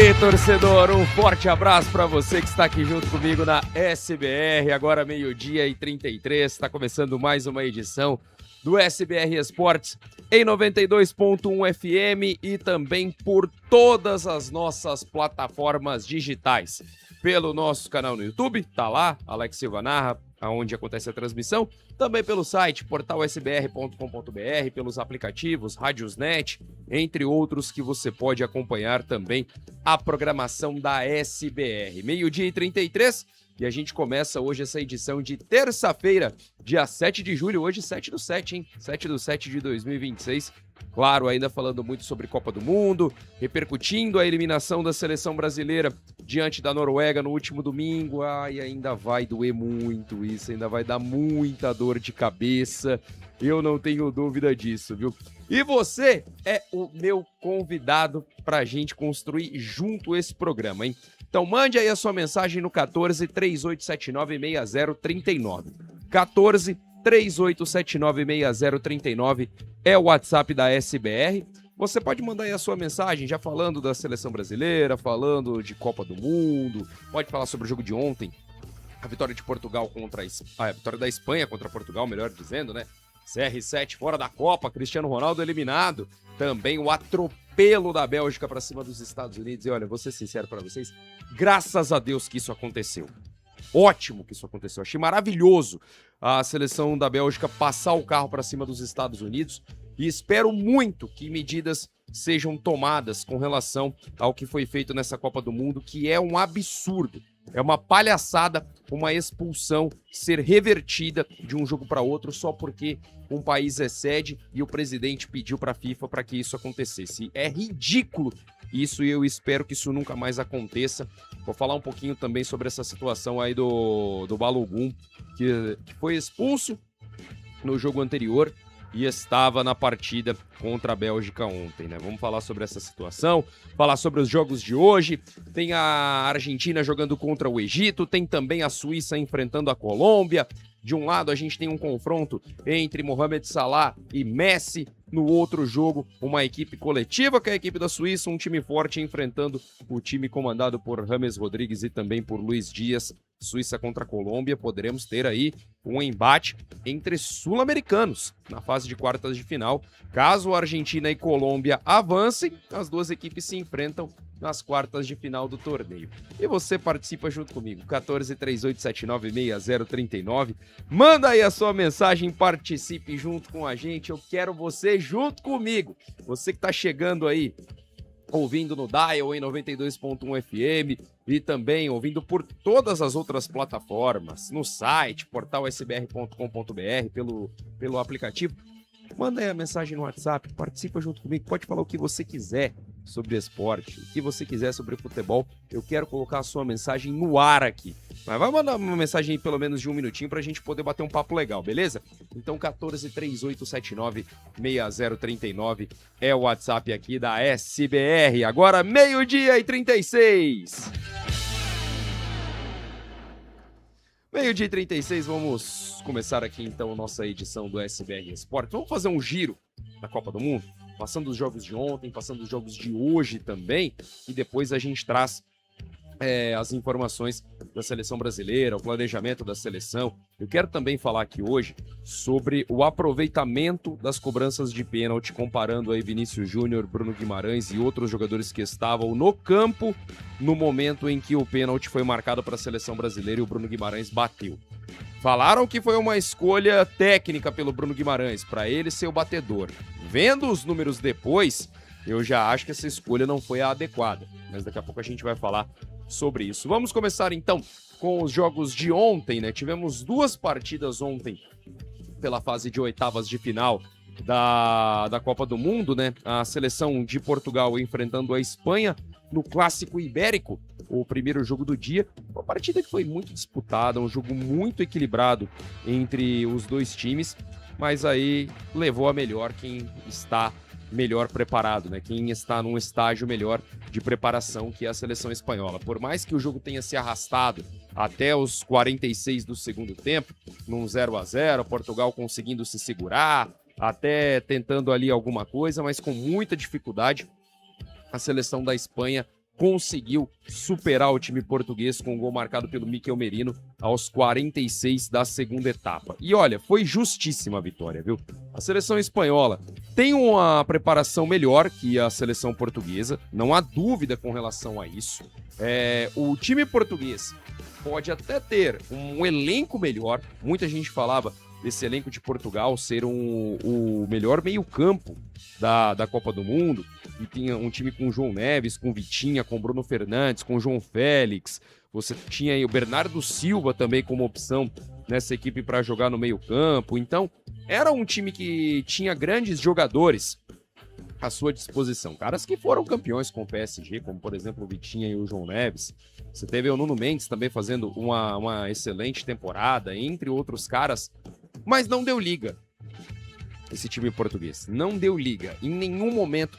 aí, torcedor, um forte abraço para você que está aqui junto comigo na SBR, agora 12h33, está começando mais uma edição do SBR Esportes em 92.1 FM e também por todas as nossas plataformas digitais. Pelo nosso canal no YouTube, tá lá, Alex Silva Narra, onde acontece a transmissão, também pelo site portalsbr.com.br, pelos aplicativos, Radiosnet, entre outros que você pode acompanhar também a programação da SBR. 12h33 e a gente começa hoje essa edição de terça-feira, dia 7 de julho, hoje 7/7, hein? 7/7 de 2026. Claro, ainda falando muito sobre Copa do Mundo, repercutindo a eliminação da seleção brasileira diante da Noruega no último domingo. Ai, ainda vai doer muito isso, ainda vai dar muita dor de cabeça. Eu não tenho dúvida disso, viu? E você é o meu convidado pra gente construir junto esse programa, hein? Então mande aí a sua mensagem no 14 3879 6039. 14 3879 6039 é o WhatsApp da SBR. Você pode mandar aí a sua mensagem já falando da seleção brasileira, falando de Copa do Mundo, pode falar sobre o jogo de ontem, a vitória de Portugal contra a vitória da Espanha contra Portugal, melhor dizendo, né? CR7 fora da Copa, Cristiano Ronaldo eliminado, também o atropelo da Bélgica para cima dos Estados Unidos. E olha, vou ser sincero para vocês, graças a Deus que isso aconteceu. Ótimo que isso aconteceu, achei maravilhoso a seleção da Bélgica passar o carro para cima dos Estados Unidos e espero muito que medidas sejam tomadas com relação ao que foi feito nessa Copa do Mundo, que é um absurdo, é uma palhaçada uma expulsão ser revertida de um jogo para outro só porque um país é sede e o presidente pediu para a FIFA para que isso acontecesse. É ridículo isso e eu espero que isso nunca mais aconteça. Vou falar um pouquinho também sobre essa situação aí do Balogun, que foi expulso no jogo anterior e estava na partida contra a Bélgica ontem, né? Vamos falar sobre essa situação, falar sobre os jogos de hoje. Tem a Argentina jogando contra o Egito, tem também a Suíça enfrentando a Colômbia. De um lado, a gente tem um confronto entre Mohamed Salah e Messi. No outro jogo, uma equipe coletiva, que é a equipe da Suíça, um time forte enfrentando o time comandado por James Rodrigues e também por Luiz Dias. Suíça contra a Colômbia, poderemos ter aí um embate entre sul-americanos na fase de quartas de final. Caso a Argentina e Colômbia avancem, as duas equipes se enfrentam nas quartas de final do torneio. E você participa junto comigo, 14 3879 6039. Manda aí a sua mensagem, participe junto com a gente. Eu quero você junto comigo. Você que tá chegando aí, ouvindo no Dial em 92.1 FM e também ouvindo por todas as outras plataformas, no site, portalsbr.com.br, pelo aplicativo. Manda aí a mensagem no WhatsApp, participa junto comigo, pode falar o que você quiser sobre esporte, o que você quiser sobre futebol. Eu quero colocar a sua mensagem no ar aqui. Mas vai mandar uma mensagem aí pelo menos de um minutinho pra gente poder bater um papo legal, beleza? Então 14 3879 6039 é o WhatsApp aqui da SBR. Agora 12h36. 12h36, vamos começar aqui então a nossa edição do SBR Esportes. Vamos fazer um giro da Copa do Mundo, passando os jogos de ontem, passando os jogos de hoje também, e depois a gente traz as informações da seleção brasileira, o planejamento da seleção. Eu quero também falar aqui hoje sobre o aproveitamento das cobranças de pênalti, comparando aí Vinícius Júnior, Bruno Guimarães e outros jogadores que estavam no campo no momento em que o pênalti foi marcado para a seleção brasileira e o Bruno Guimarães bateu. Falaram que foi uma escolha técnica pelo Bruno Guimarães, para ele ser o batedor. Vendo os números depois, eu já acho que essa escolha não foi a adequada, mas daqui a pouco a gente vai falar sobre isso. Vamos começar então com os jogos de ontem, né? Tivemos duas partidas ontem pela fase de oitavas de final da Copa do Mundo, né? A seleção de Portugal enfrentando a Espanha no Clássico Ibérico, o primeiro jogo do dia. Uma partida que foi muito disputada, um jogo muito equilibrado entre os dois times, mas aí levou a melhor quem está melhor preparado, né? Quem está num estágio melhor de preparação, que é a seleção espanhola. Por mais que o jogo tenha se arrastado até os 46 do segundo tempo, num 0-0, Portugal conseguindo se segurar, até tentando ali alguma coisa, mas com muita dificuldade, a seleção da Espanha conseguiu superar o time português com um gol marcado pelo Mikel Merino aos 46 da segunda etapa. E olha, foi justíssima a vitória, viu? A seleção espanhola tem uma preparação melhor que a seleção portuguesa, não há dúvida com relação a isso. O time português pode até ter um elenco melhor, muita gente falava desse elenco de Portugal ser o melhor meio-campo da Copa do Mundo, e tinha um time com João Neves, com Vitinha, com Bruno Fernandes, com João Félix, você tinha aí o Bernardo Silva também como opção nessa equipe para jogar no meio-campo, então era um time que tinha grandes jogadores à sua disposição, caras que foram campeões com o PSG, como por exemplo o Vitinha e o João Neves. Você teve o Nuno Mendes também fazendo uma excelente temporada, entre outros caras, mas não deu liga esse time português, não deu liga em nenhum momento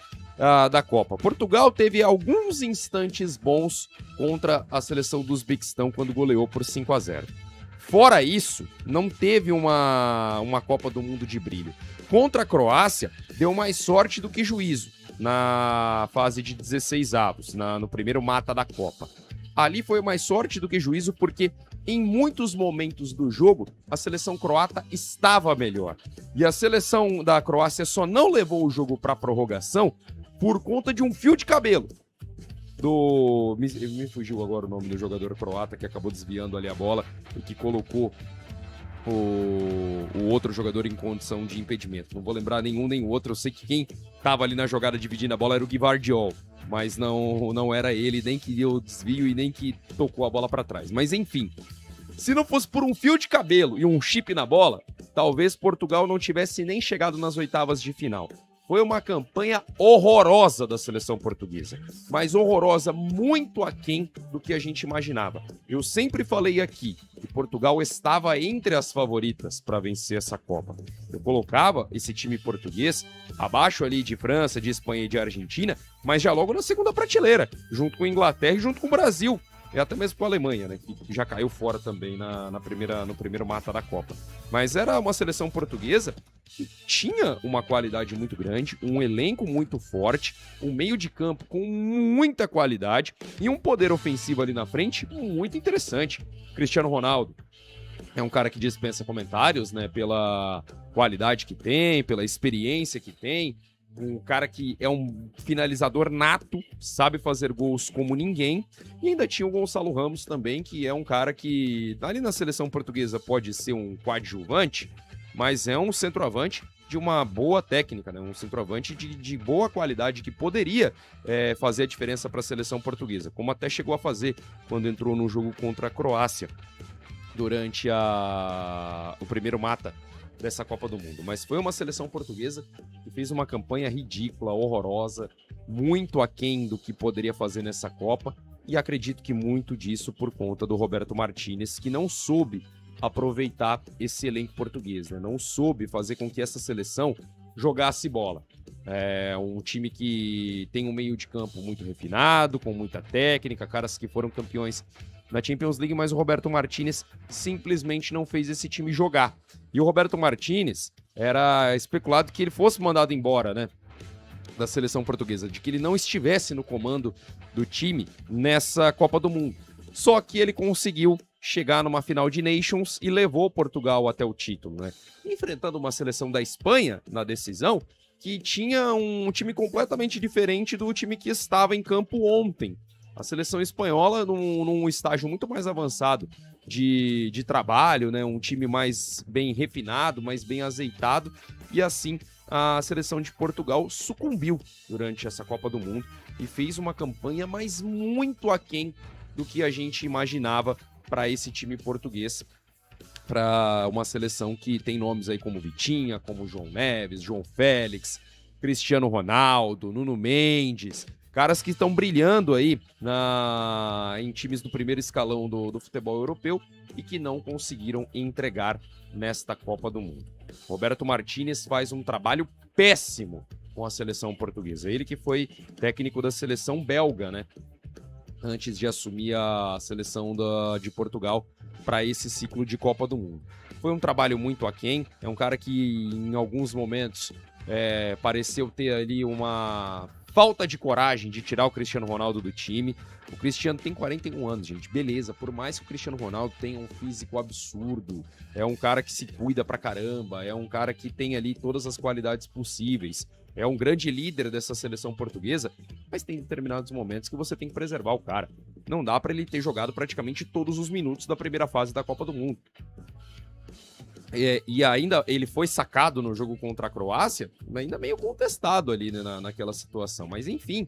da Copa. Portugal teve alguns instantes bons contra a seleção do Uzbequistão quando goleou por 5-0. Fora isso, não teve uma Copa do Mundo de brilho. Contra a Croácia, deu mais sorte do que juízo na fase de 16avos, no primeiro mata da Copa. Ali foi mais sorte do que juízo porque em muitos momentos do jogo a seleção croata estava melhor. E a seleção da Croácia só não levou o jogo para prorrogação por conta de um fio de cabelo. Me fugiu agora o nome do jogador croata que acabou desviando ali a bola e que colocou o outro jogador em condição de impedimento. Não vou lembrar nenhum nem o outro. Eu sei que quem estava ali na jogada dividindo a bola era o Gvardiol, mas não era ele, nem que deu o desvio e nem que tocou a bola para trás. Mas enfim, se não fosse por um fio de cabelo e um chip na bola, talvez Portugal não tivesse nem chegado nas oitavas de final. Foi uma campanha horrorosa da seleção portuguesa, mas horrorosa muito aquém do que a gente imaginava. Eu sempre falei aqui que Portugal estava entre as favoritas para vencer essa Copa. Eu colocava esse time português abaixo ali de França, de Espanha e de Argentina, mas já logo na segunda prateleira, junto com a Inglaterra e junto com o Brasil. E até mesmo com a Alemanha, né, que já caiu fora também no primeiro mata da Copa. Mas era uma seleção portuguesa que tinha uma qualidade muito grande, um elenco muito forte, um meio de campo com muita qualidade e um poder ofensivo ali na frente muito interessante. Cristiano Ronaldo é um cara que dispensa comentários, né, pela qualidade que tem, pela experiência que tem. Um cara que é um finalizador nato, sabe fazer gols como ninguém. E ainda tinha o Gonçalo Ramos também, que é um cara que ali na seleção portuguesa pode ser um coadjuvante, mas é um centroavante de uma boa técnica, né? Um centroavante de boa qualidade que poderia fazer a diferença para a seleção portuguesa, como até chegou a fazer quando entrou no jogo contra a Croácia durante o primeiro mata dessa Copa do Mundo. Mas foi uma seleção portuguesa que fez uma campanha ridícula, horrorosa, muito aquém do que poderia fazer nessa Copa, e acredito que muito disso por conta do Roberto Martínez, que não soube aproveitar esse elenco português, né? Não soube fazer com que essa seleção jogasse bola. É um time que tem um meio de campo muito refinado, com muita técnica, caras que foram campeões na Champions League, mas o Roberto Martínez simplesmente não fez esse time jogar. E o Roberto Martínez era especulado que ele fosse mandado embora, né, da seleção portuguesa, de que ele não estivesse no comando do time nessa Copa do Mundo. Só que ele conseguiu chegar numa final de Nations e levou Portugal até o título, né? Enfrentando uma seleção da Espanha na decisão, que tinha um time completamente diferente do time que estava em campo ontem. A seleção espanhola num estágio muito mais avançado de trabalho, né? Um time mais bem refinado, mais bem azeitado, e assim a seleção de Portugal sucumbiu durante essa Copa do Mundo e fez uma campanha mas muito aquém do que a gente imaginava para esse time português, para uma seleção que tem nomes aí como Vitinha, como João Neves, João Félix, Cristiano Ronaldo, Nuno Mendes, caras que estão brilhando aí em times do primeiro escalão do futebol europeu e que não conseguiram entregar nesta Copa do Mundo. Roberto Martínez faz um trabalho péssimo com a seleção portuguesa. Ele que foi técnico da seleção belga, né? Antes de assumir a seleção de Portugal para esse ciclo de Copa do Mundo. Foi um trabalho muito aquém. É um cara que em alguns momentos pareceu ter ali uma falta de coragem de tirar o Cristiano Ronaldo do time. O Cristiano tem 41 anos, gente, beleza, por mais que o Cristiano Ronaldo tenha um físico absurdo, é um cara que se cuida pra caramba, é um cara que tem ali todas as qualidades possíveis, é um grande líder dessa seleção portuguesa, mas tem determinados momentos que você tem que preservar o cara. Não dá pra ele ter jogado praticamente todos os minutos da primeira fase da Copa do Mundo. E ainda ele foi sacado no jogo contra a Croácia, ainda meio contestado ali, né, naquela situação. Mas enfim,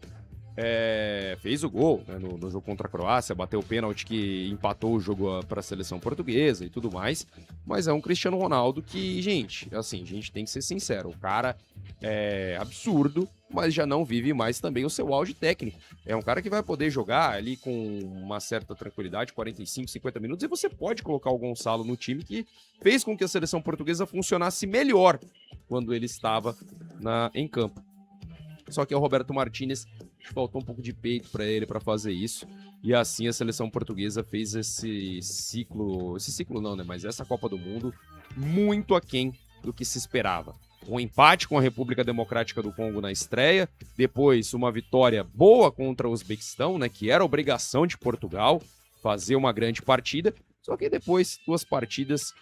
fez o gol, né, no jogo contra a Croácia, bateu o pênalti que empatou o jogo para a seleção portuguesa e tudo mais. Mas é um Cristiano Ronaldo que, gente, assim, a gente tem que ser sincero, o cara é absurdo, mas já não vive mais também o seu auge técnico. É um cara que vai poder jogar ali com uma certa tranquilidade, 45, 50 minutos, e você pode colocar o Gonçalo no time, que fez com que a seleção portuguesa funcionasse melhor quando ele estava em campo. Só que o Roberto Martínez faltou um pouco de peito para ele para fazer isso, e assim a seleção portuguesa fez esse ciclo não, né, mas essa Copa do Mundo muito aquém do que se esperava. Um empate com a República Democrática do Congo na estreia, depois uma vitória boa contra o Uzbequistão, né, que era obrigação de Portugal fazer uma grande partida, só que depois 2 partidas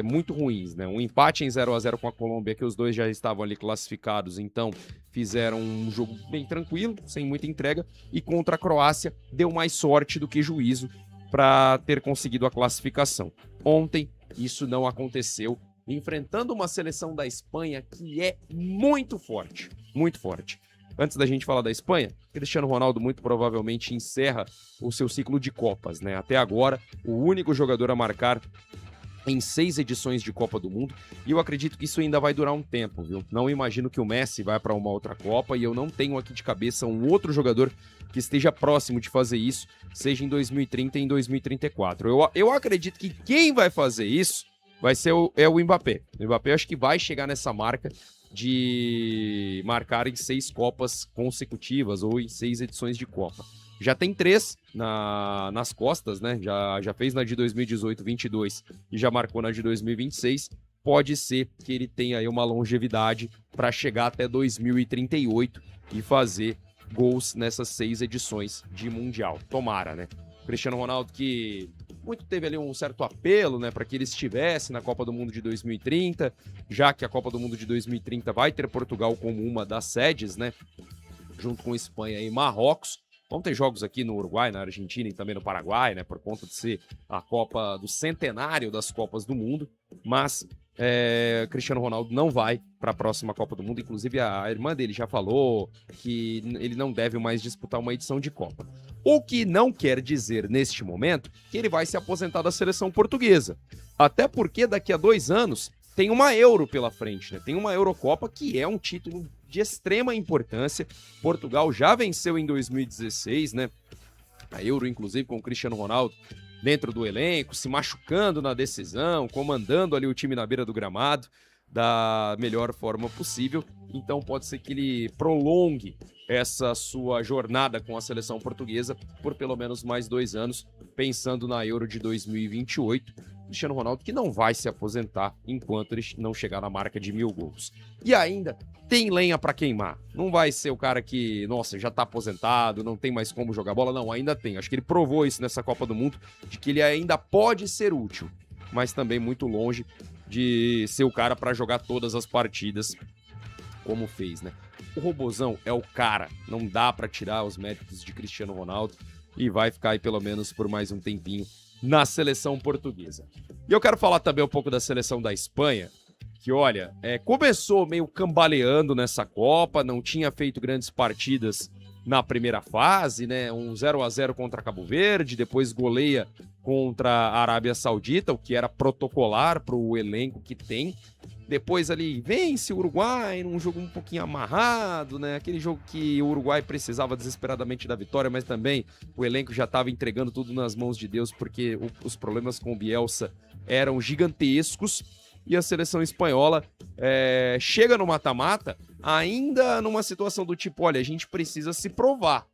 muito ruins, né? Um empate em 0-0 com a Colômbia, que os dois já estavam ali classificados, então fizeram um jogo bem tranquilo, sem muita entrega, e contra a Croácia deu mais sorte do que juízo para ter conseguido a classificação. Ontem isso não aconteceu, enfrentando uma seleção da Espanha que é muito forte, muito forte. Antes da gente falar da Espanha, Cristiano Ronaldo muito provavelmente encerra o seu ciclo de Copas, né? Até agora, o único jogador a marcar em 6 edições de Copa do Mundo, e eu acredito que isso ainda vai durar um tempo, viu? Não imagino que o Messi vá para uma outra Copa, e eu não tenho aqui de cabeça um outro jogador que esteja próximo de fazer isso, seja em 2030 e em 2034. Eu acredito que quem vai fazer isso vai ser o Mbappé. O Mbappé acho que vai chegar nessa marca de marcar em 6 Copas consecutivas ou em 6 edições de Copa. Já tem 3 nas costas, né? Já fez na de 2018-22 e já marcou na de 2026. Pode ser que ele tenha aí uma longevidade para chegar até 2038 e fazer gols nessas 6 edições de Mundial. Tomara, né? Cristiano Ronaldo, que muito teve ali um certo apelo, né, para que ele estivesse na Copa do Mundo de 2030, já que a Copa do Mundo de 2030 vai ter Portugal como uma das sedes, né, junto com Espanha e Marrocos. Vão ter jogos aqui no Uruguai, na Argentina e também no Paraguai, né, por conta de ser a Copa do centenário das Copas do Mundo, mas Cristiano Ronaldo não vai para a próxima Copa do Mundo. Inclusive a irmã dele já falou que ele não deve mais disputar uma edição de Copa. O que não quer dizer neste momento que ele vai se aposentar da seleção portuguesa. Até porque daqui a 2 anos tem uma Euro pela frente, né? Tem uma Eurocopa que é um título de extrema importância. Portugal já venceu em 2016, né? A Euro, inclusive, com o Cristiano Ronaldo dentro do elenco, se machucando na decisão, comandando ali o time na beira do gramado da melhor forma possível. Então pode ser que ele prolongue essa sua jornada com a seleção portuguesa por pelo menos mais 2 anos, pensando na Euro de 2028. Cristiano Ronaldo que não vai se aposentar enquanto ele não chegar na marca de 1000 gols. E ainda tem lenha para queimar. Não vai ser o cara que, nossa, já tá aposentado, não tem mais como jogar bola. Não, ainda tem. Acho que ele provou isso nessa Copa do Mundo, de que ele ainda pode ser útil, mas também muito longe de ser o cara para jogar todas as partidas como fez, né? O Robozão é o cara, não dá para tirar os méritos de Cristiano Ronaldo e vai ficar aí pelo menos por mais um tempinho na seleção portuguesa. E eu quero falar também um pouco da seleção da Espanha, que olha, começou meio cambaleando nessa Copa, não tinha feito grandes partidas na primeira fase, né? Um 0-0 contra Cabo Verde, depois goleia contra a Arábia Saudita, o que era protocolar para o elenco que tem. Depois ali vence o Uruguai num jogo um pouquinho amarrado, né? Aquele jogo que o Uruguai precisava desesperadamente da vitória, mas também o elenco já estava entregando tudo nas mãos de Deus, porque os problemas com o Bielsa eram gigantescos. E a seleção espanhola chega no mata-mata ainda numa situação do tipo, olha, a gente precisa se provar.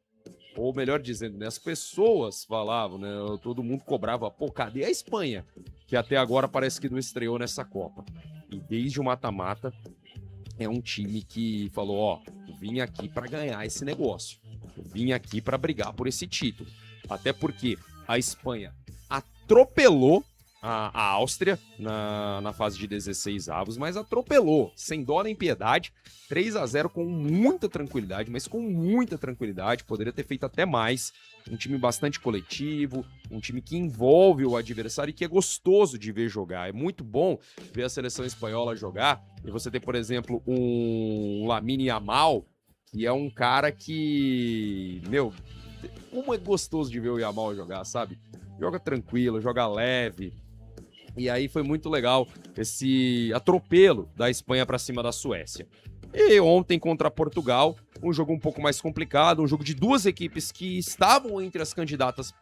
Ou melhor dizendo, né, as pessoas falavam, né, todo mundo cobrava, pô, cadê a Espanha? Que até agora parece que não estreou nessa Copa. E desde o mata-mata é um time que falou, ó, vim aqui para ganhar esse negócio. Eu vim aqui para brigar por esse título. Até porque a Espanha atropelou a Áustria na fase de 16 avos, mas atropelou, sem dó nem piedade, 3-0 com muita tranquilidade, mas com muita tranquilidade, poderia ter feito até mais, um time bastante coletivo, um time que envolve o adversário e que é gostoso de ver jogar, é muito bom ver a seleção espanhola jogar, e você ter, por exemplo, um Lamine Yamal, que é um cara que, como é gostoso de ver o Yamal jogar, sabe? Joga tranquilo, joga leve. E aí foi muito legal esse atropelo da Espanha para cima da Suécia. E ontem contra Portugal, um jogo um pouco mais complicado, um jogo de duas equipes que estavam entre as candidatas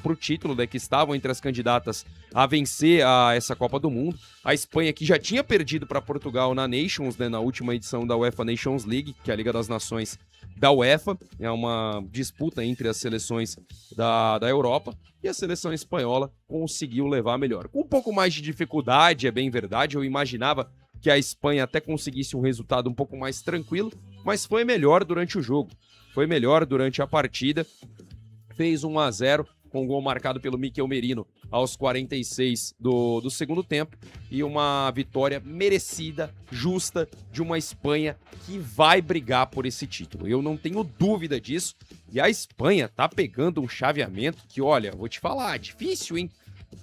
para o título, né, que estavam entre as candidatas a vencer essa Copa do Mundo. A Espanha que já tinha perdido para Portugal na Nations, né, na última edição da UEFA Nations League, que é a Liga das Nações da UEFA, é uma disputa entre as seleções da Europa, e a seleção espanhola conseguiu levar melhor. Com um pouco mais de dificuldade, é bem verdade, eu imaginava que a Espanha até conseguisse um resultado um pouco mais tranquilo, mas foi melhor durante o jogo, foi melhor durante a partida, fez 1-0, com gol marcado pelo Mikel Merino aos 46 do segundo tempo, e uma vitória merecida, justa, de uma Espanha que vai brigar por esse título. Eu não tenho dúvida disso, e a Espanha tá pegando um chaveamento que, olha, vou te falar, difícil, hein?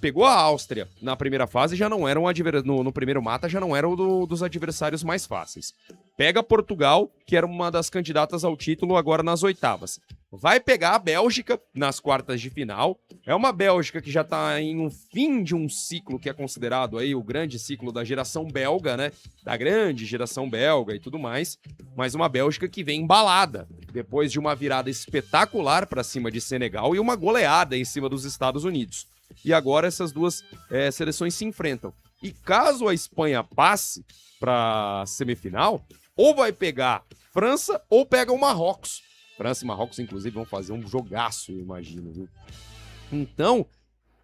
Pegou a Áustria na primeira fase, já não era no primeiro mata, já não era dos adversários mais fáceis. Pega Portugal, que era uma das candidatas ao título agora nas oitavas. Vai pegar a Bélgica nas quartas de final. É uma Bélgica que já tá em um fim de um ciclo que é considerado aí o grande ciclo da geração belga, né? Da grande geração belga e tudo mais. Mas uma Bélgica que vem embalada, depois de uma virada espetacular para cima de Senegal e uma goleada em cima dos Estados Unidos. E agora essas duas seleções se enfrentam. E caso a Espanha passe para semifinal, ou vai pegar França ou pega o Marrocos. França e Marrocos, inclusive, vão fazer um jogaço, eu imagino, viu? Então,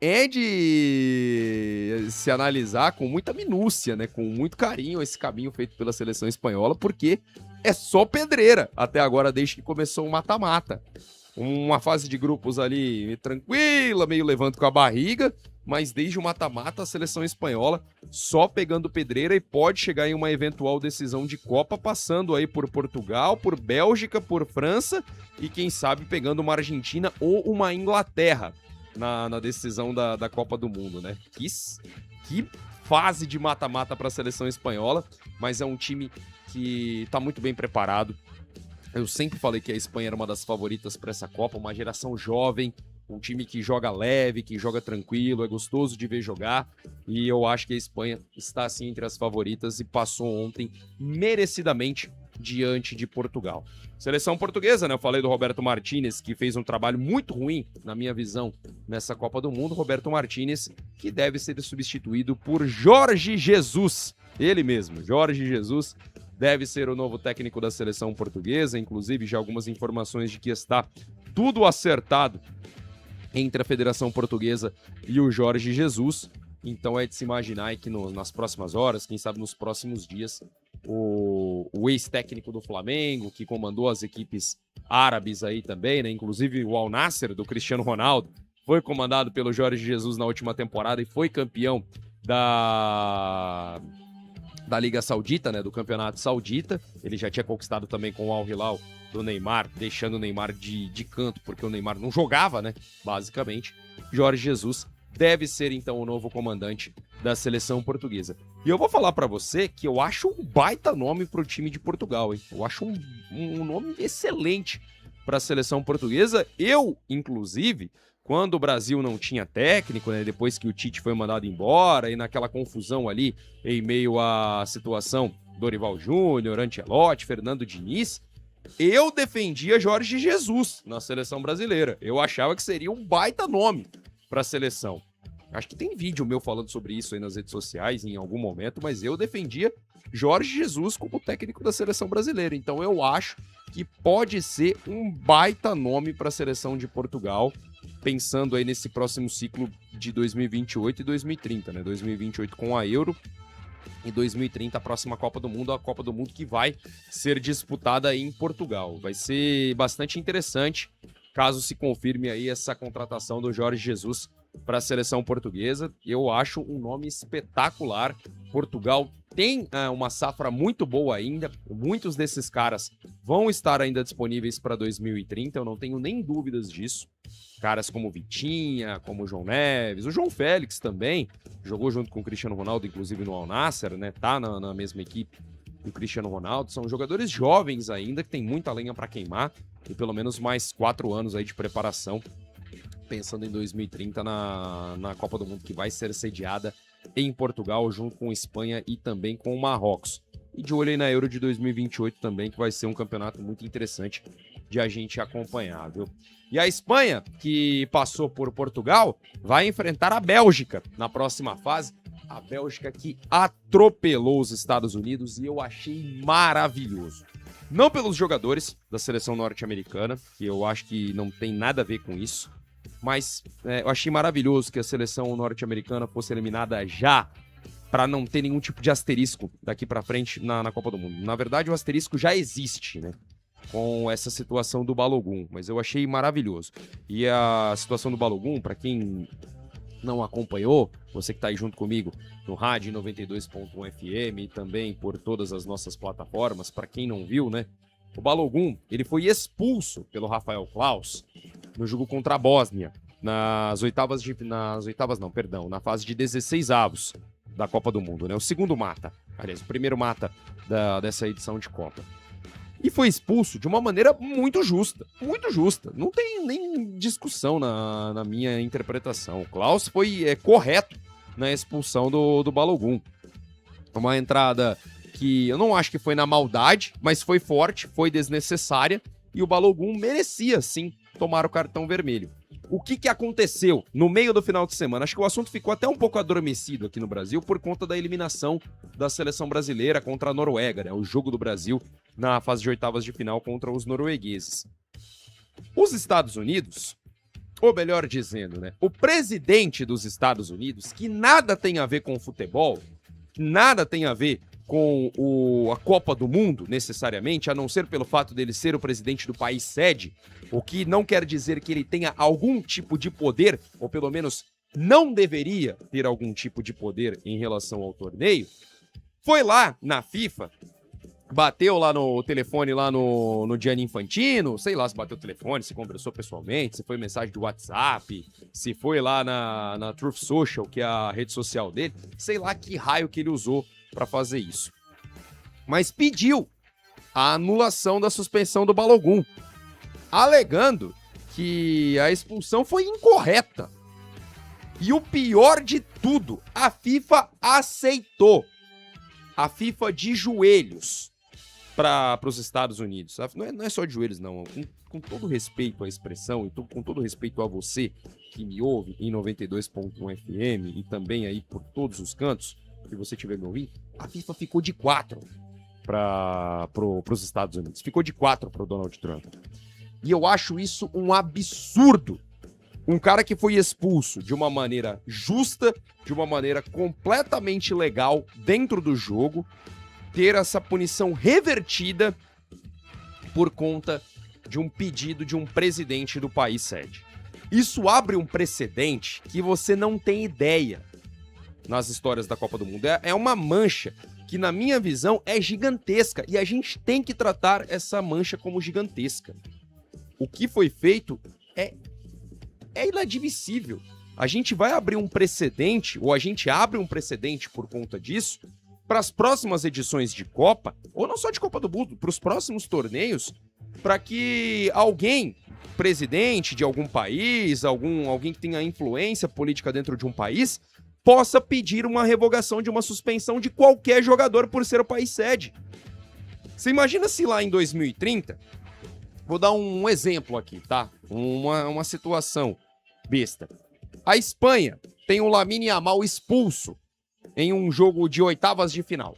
é de se analisar com muita minúcia, né? Com muito carinho esse caminho feito pela seleção espanhola, porque é só pedreira até agora, desde que começou o mata-mata. Uma fase de grupos ali tranquila, meio levando com a barriga, mas desde o mata-mata a seleção espanhola só pegando pedreira e pode chegar em uma eventual decisão de Copa, passando aí por Portugal, por Bélgica, por França e quem sabe pegando uma Argentina ou uma Inglaterra na decisão da Copa do Mundo, né? Que fase de mata-mata para a seleção espanhola, mas é um time que tá muito bem preparado. Eu sempre falei que a Espanha era uma das favoritas para essa Copa, uma geração jovem, um time que joga leve, que joga tranquilo, é gostoso de ver jogar, e eu acho que a Espanha está sim entre as favoritas e passou ontem merecidamente diante de Portugal. Seleção portuguesa, né? Eu falei do Roberto Martínez, que fez um trabalho muito ruim, na minha visão, nessa Copa do Mundo. Roberto Martínez, que deve ser substituído por Jorge Jesus. Ele mesmo, Jorge Jesus, deve ser o novo técnico da seleção portuguesa. Inclusive, já algumas informações de que está tudo acertado entre a Federação Portuguesa e o Jorge Jesus. Então é de se imaginar que nas próximas horas, quem sabe nos próximos dias, o ex-técnico do Flamengo, que comandou as equipes árabes aí também, né? Inclusive o Al Nassr, do Cristiano Ronaldo, foi comandado pelo Jorge Jesus na última temporada e foi campeão da Liga Saudita, né? Do Campeonato Saudita. Ele já tinha conquistado também com o Al Hilal do Neymar, deixando o Neymar de canto, porque o Neymar não jogava, né? Basicamente. Jorge Jesus deve ser, então, o novo comandante da seleção portuguesa. E eu vou falar pra você que eu acho um baita nome pro time de Portugal, hein? Eu acho um nome excelente pra seleção portuguesa. Eu, inclusive, quando o Brasil não tinha técnico, né? Depois que o Tite foi mandado embora e naquela confusão ali, em meio à situação Dorival Júnior, Ancelotti, Fernando Diniz, eu defendia Jorge Jesus na seleção brasileira. Eu achava que seria um baita nome para a seleção. Acho que tem vídeo meu falando sobre isso aí nas redes sociais em algum momento, mas eu defendia Jorge Jesus como técnico da seleção brasileira. Então eu acho que pode ser um baita nome para a seleção de Portugal, pensando aí nesse próximo ciclo de 2028 e 2030, né? 2028 com a Euro em 2030, a próxima Copa do Mundo, a Copa do Mundo que vai ser disputada em Portugal. Vai ser bastante interessante, caso se confirme aí essa contratação do Jorge Jesus para a seleção portuguesa. Eu acho um nome espetacular. Portugal tem uma safra muito boa ainda. Muitos desses caras vão estar ainda disponíveis para 2030, eu não tenho nem dúvidas disso. Caras como Vitinha, como o João Neves, o João Félix também, jogou junto com o Cristiano Ronaldo, inclusive no Al Nassr, né? Tá na mesma equipe do Cristiano Ronaldo. São jogadores jovens ainda, que tem muita lenha para queimar, e pelo menos mais 4 anos aí de preparação, pensando em 2030 na Copa do Mundo, que vai ser sediada em Portugal, junto com Espanha e também com o Marrocos. E de olho aí na Euro de 2028 também, que vai ser um campeonato muito interessante de a gente acompanhar, viu? E a Espanha, que passou por Portugal, vai enfrentar a Bélgica na próxima fase. A Bélgica que atropelou os Estados Unidos e eu achei maravilhoso. Não pelos jogadores da seleção norte-americana, que eu acho que não tem nada a ver com isso, mas eu achei maravilhoso que a seleção norte-americana fosse eliminada já, para não ter nenhum tipo de asterisco daqui para frente na Copa do Mundo. Na verdade, o asterisco já existe, né? Com essa situação do Balogun, mas eu achei maravilhoso. E a situação do Balogun, para quem não acompanhou, você que tá aí junto comigo no rádio 92.1 FM e também por todas as nossas plataformas, para quem não viu, né? O Balogun, ele foi expulso pelo Rafael Klaus no jogo contra a Bósnia, na fase de 16avos da Copa do Mundo, né? O segundo mata, aliás, o primeiro mata dessa edição de Copa. E foi expulso de uma maneira muito justa, muito justa. Não tem nem discussão na minha interpretação. O Klaus foi correto na expulsão do Balogun. Uma entrada que eu não acho que foi na maldade, mas foi forte, foi desnecessária, e o Balogun merecia, sim, tomar o cartão vermelho. O que aconteceu no meio do final de semana? Acho que o assunto ficou até um pouco adormecido aqui no Brasil por conta da eliminação da seleção brasileira contra a Noruega, né? O jogo do Brasil na fase de oitavas de final contra os noruegueses. Os Estados Unidos, ou melhor dizendo, né? O presidente dos Estados Unidos, que nada tem a ver com o futebol, nada tem a ver com a Copa do Mundo, necessariamente, a não ser pelo fato dele ser o presidente do país sede, o que não quer dizer que ele tenha algum tipo de poder, ou pelo menos não deveria ter algum tipo de poder em relação ao torneio, foi lá na FIFA, bateu lá no telefone, lá no Gianni Infantino, sei lá se bateu o telefone, se conversou pessoalmente, se foi mensagem do WhatsApp, se foi lá na Truth Social, que é a rede social dele, sei lá que raio que ele usou para fazer isso. Mas pediu a anulação da suspensão do Balogun, alegando que a expulsão foi incorreta. E o pior de tudo, a FIFA aceitou. A FIFA de joelhos para os Estados Unidos. Não é só de joelhos, não. Com todo respeito à expressão e com todo respeito a você que me ouve em 92.1 FM e também aí por todos os cantos que você tiver me ouvindo, a FIFA ficou de 4 para os Estados Unidos. Ficou de 4 para o Donald Trump. E eu acho isso um absurdo. Um cara que foi expulso de uma maneira justa, de uma maneira completamente legal dentro do jogo, ter essa punição revertida por conta de um pedido de um presidente do país sede. Isso abre um precedente que você não tem ideia nas histórias da Copa do Mundo. É uma mancha que, na minha visão, é gigantesca e a gente tem que tratar essa mancha como gigantesca. O que foi feito é inadmissível. A gente vai abrir um precedente, ou a gente abre um precedente por conta disso, para as próximas edições de Copa, ou não só de Copa do Mundo, para os próximos torneios, para que alguém, presidente de algum país, alguém que tenha influência política dentro de um país, possa pedir uma revogação de uma suspensão de qualquer jogador por ser o país sede. Você imagina se lá em 2030, vou dar um exemplo aqui, tá? Uma situação besta. A Espanha tem o Lamine Yamal expulso em um jogo de oitavas de final.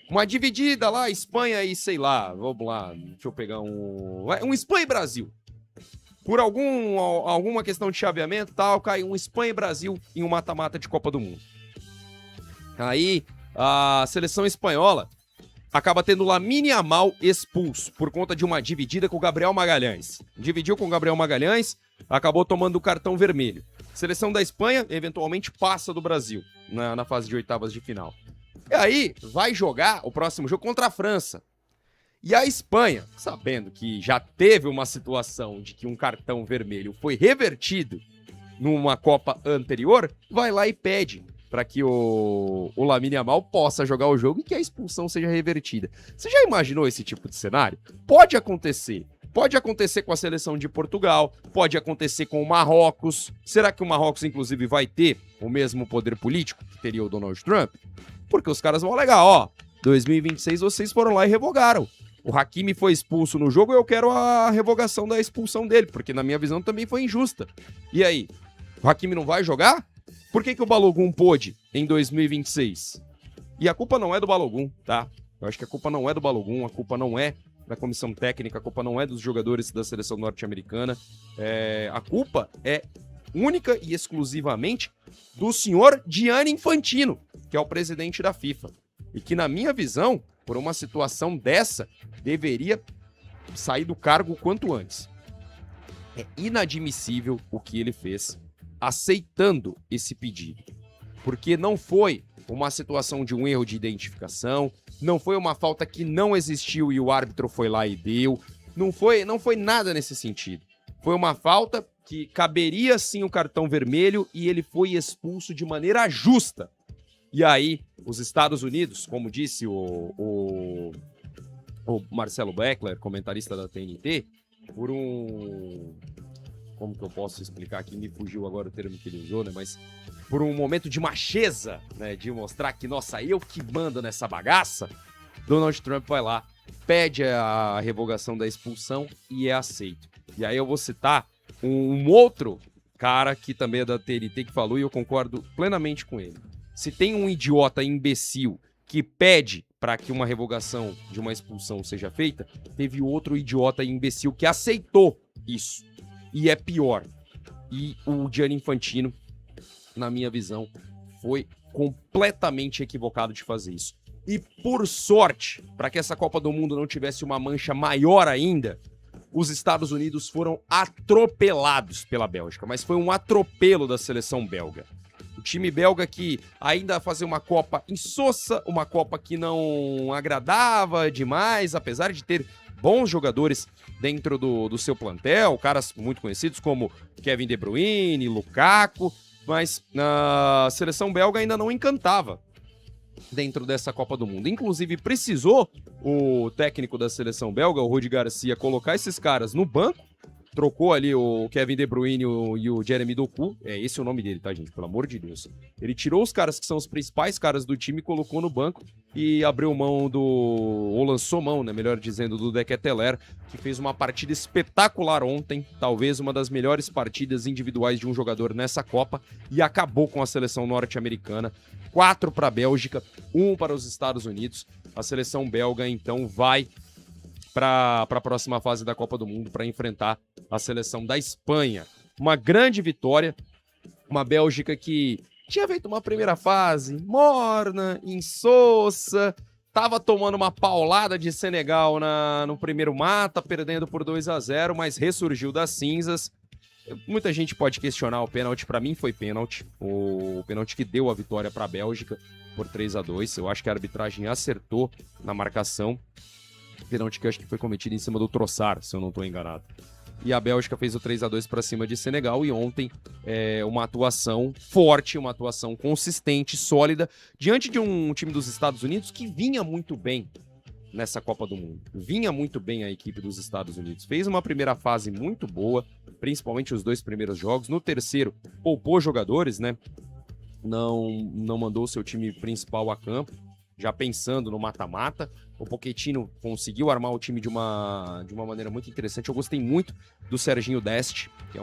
Uma dividida lá, Espanha e sei lá, vamos lá, deixa eu pegar um Espanha e Brasil. Por alguma questão de chaveamento tal, cai um Espanha e Brasil em um mata-mata de Copa do Mundo. Aí a seleção espanhola acaba tendo Lamine Yamal expulso por conta de uma dividida com o Gabriel Magalhães. Dividiu com o Gabriel Magalhães, acabou tomando o cartão vermelho. Seleção da Espanha, eventualmente, passa do Brasil na fase de oitavas de final. E aí, vai jogar o próximo jogo contra a França. E a Espanha, sabendo que já teve uma situação de que um cartão vermelho foi revertido numa Copa anterior, vai lá e pede para que o Lamine Yamal possa jogar o jogo e que a expulsão seja revertida. Você já imaginou esse tipo de cenário? Pode acontecer. Pode acontecer com a seleção de Portugal, pode acontecer com o Marrocos. Será que o Marrocos, inclusive, vai ter o mesmo poder político que teria o Donald Trump? Porque os caras vão alegar, ó, 2026 vocês foram lá e revogaram. O Hakimi foi expulso no jogo e eu quero a revogação da expulsão dele, porque na minha visão também foi injusta. E aí, o Hakimi não vai jogar? Por que o Balogun pôde em 2026? E a culpa não é do Balogun, tá? Eu acho que a culpa não é do Balogun, a culpa não é da comissão técnica, a culpa não é dos jogadores da seleção norte-americana. A culpa é única e exclusivamente do senhor Gianni Infantino, que é o presidente da FIFA. E que, na minha visão, por uma situação dessa, deveria sair do cargo o quanto antes. É inadmissível o que ele fez, aceitando esse pedido. Porque não foi uma situação de um erro de identificação, não foi uma falta que não existiu e o árbitro foi lá e deu, não foi nada nesse sentido. Foi uma falta que caberia sim o cartão vermelho e ele foi expulso de maneira justa. E aí, os Estados Unidos, como disse o Marcelo Beckler, comentarista da TNT, por um... Como que eu posso explicar aqui? Me fugiu agora o termo que ele usou, né? Mas por um momento de macheza, né? De mostrar que, nossa, eu que mando nessa bagaça, Donald Trump vai lá, pede a revogação da expulsão e é aceito. E aí eu vou citar um outro cara que também é da TNT que falou e eu concordo plenamente com ele. Se tem um idiota imbecil que pede para que uma revogação de uma expulsão seja feita, teve outro idiota imbecil que aceitou isso. E é pior. E o Gianni Infantino, na minha visão, foi completamente equivocado de fazer isso. E por sorte, para que essa Copa do Mundo não tivesse uma mancha maior ainda, os Estados Unidos foram atropelados pela Bélgica. Mas foi um atropelo da seleção belga. O time belga que ainda fazia uma Copa insossa, uma Copa que não agradava demais, apesar de ter bons jogadores dentro do seu plantel, caras muito conhecidos como Kevin De Bruyne, Lukaku, mas a seleção belga ainda não encantava dentro dessa Copa do Mundo. Inclusive, precisou o técnico da seleção belga, o Rudi Garcia, colocar esses caras no banco, trocou ali o Kevin De Bruyne e o Jeremy Doku, esse é o nome dele, tá, gente? Pelo amor de Deus. Ele tirou os caras que são os principais caras do time, colocou no banco e abriu mão ou lançou mão, né, melhor dizendo, do De Ketelaere, que fez uma partida espetacular ontem, talvez uma das melhores partidas individuais de um jogador nessa Copa, e acabou com a seleção norte-americana. 4 para a Bélgica, 1 para os Estados Unidos. A seleção belga, então, vai para a próxima fase da Copa do Mundo para enfrentar a seleção da Espanha. Uma grande vitória, uma Bélgica que tinha feito uma primeira fase morna, insossa, estava tomando uma paulada de Senegal no primeiro mata, perdendo por 2-0, mas ressurgiu das cinzas. Muita gente pode questionar o pênalti, para mim foi pênalti, o pênalti que deu a vitória para a Bélgica por 3-2. Eu acho que a arbitragem acertou na marcação. Pênalti que eu acho que foi cometido em cima do Trossard, se eu não estou enganado. E a Bélgica fez o 3-2 para cima de Senegal e ontem uma atuação forte, uma atuação consistente, sólida, diante de um time dos Estados Unidos que vinha muito bem nessa Copa do Mundo. Vinha muito bem a equipe dos Estados Unidos. Fez uma primeira fase muito boa, principalmente os 2 primeiros jogos. No terceiro, poupou jogadores, né? Não mandou seu time principal a campo, já pensando no mata-mata. O Pochettino conseguiu armar o time de uma maneira muito interessante. Eu gostei muito do Serginho Dest, que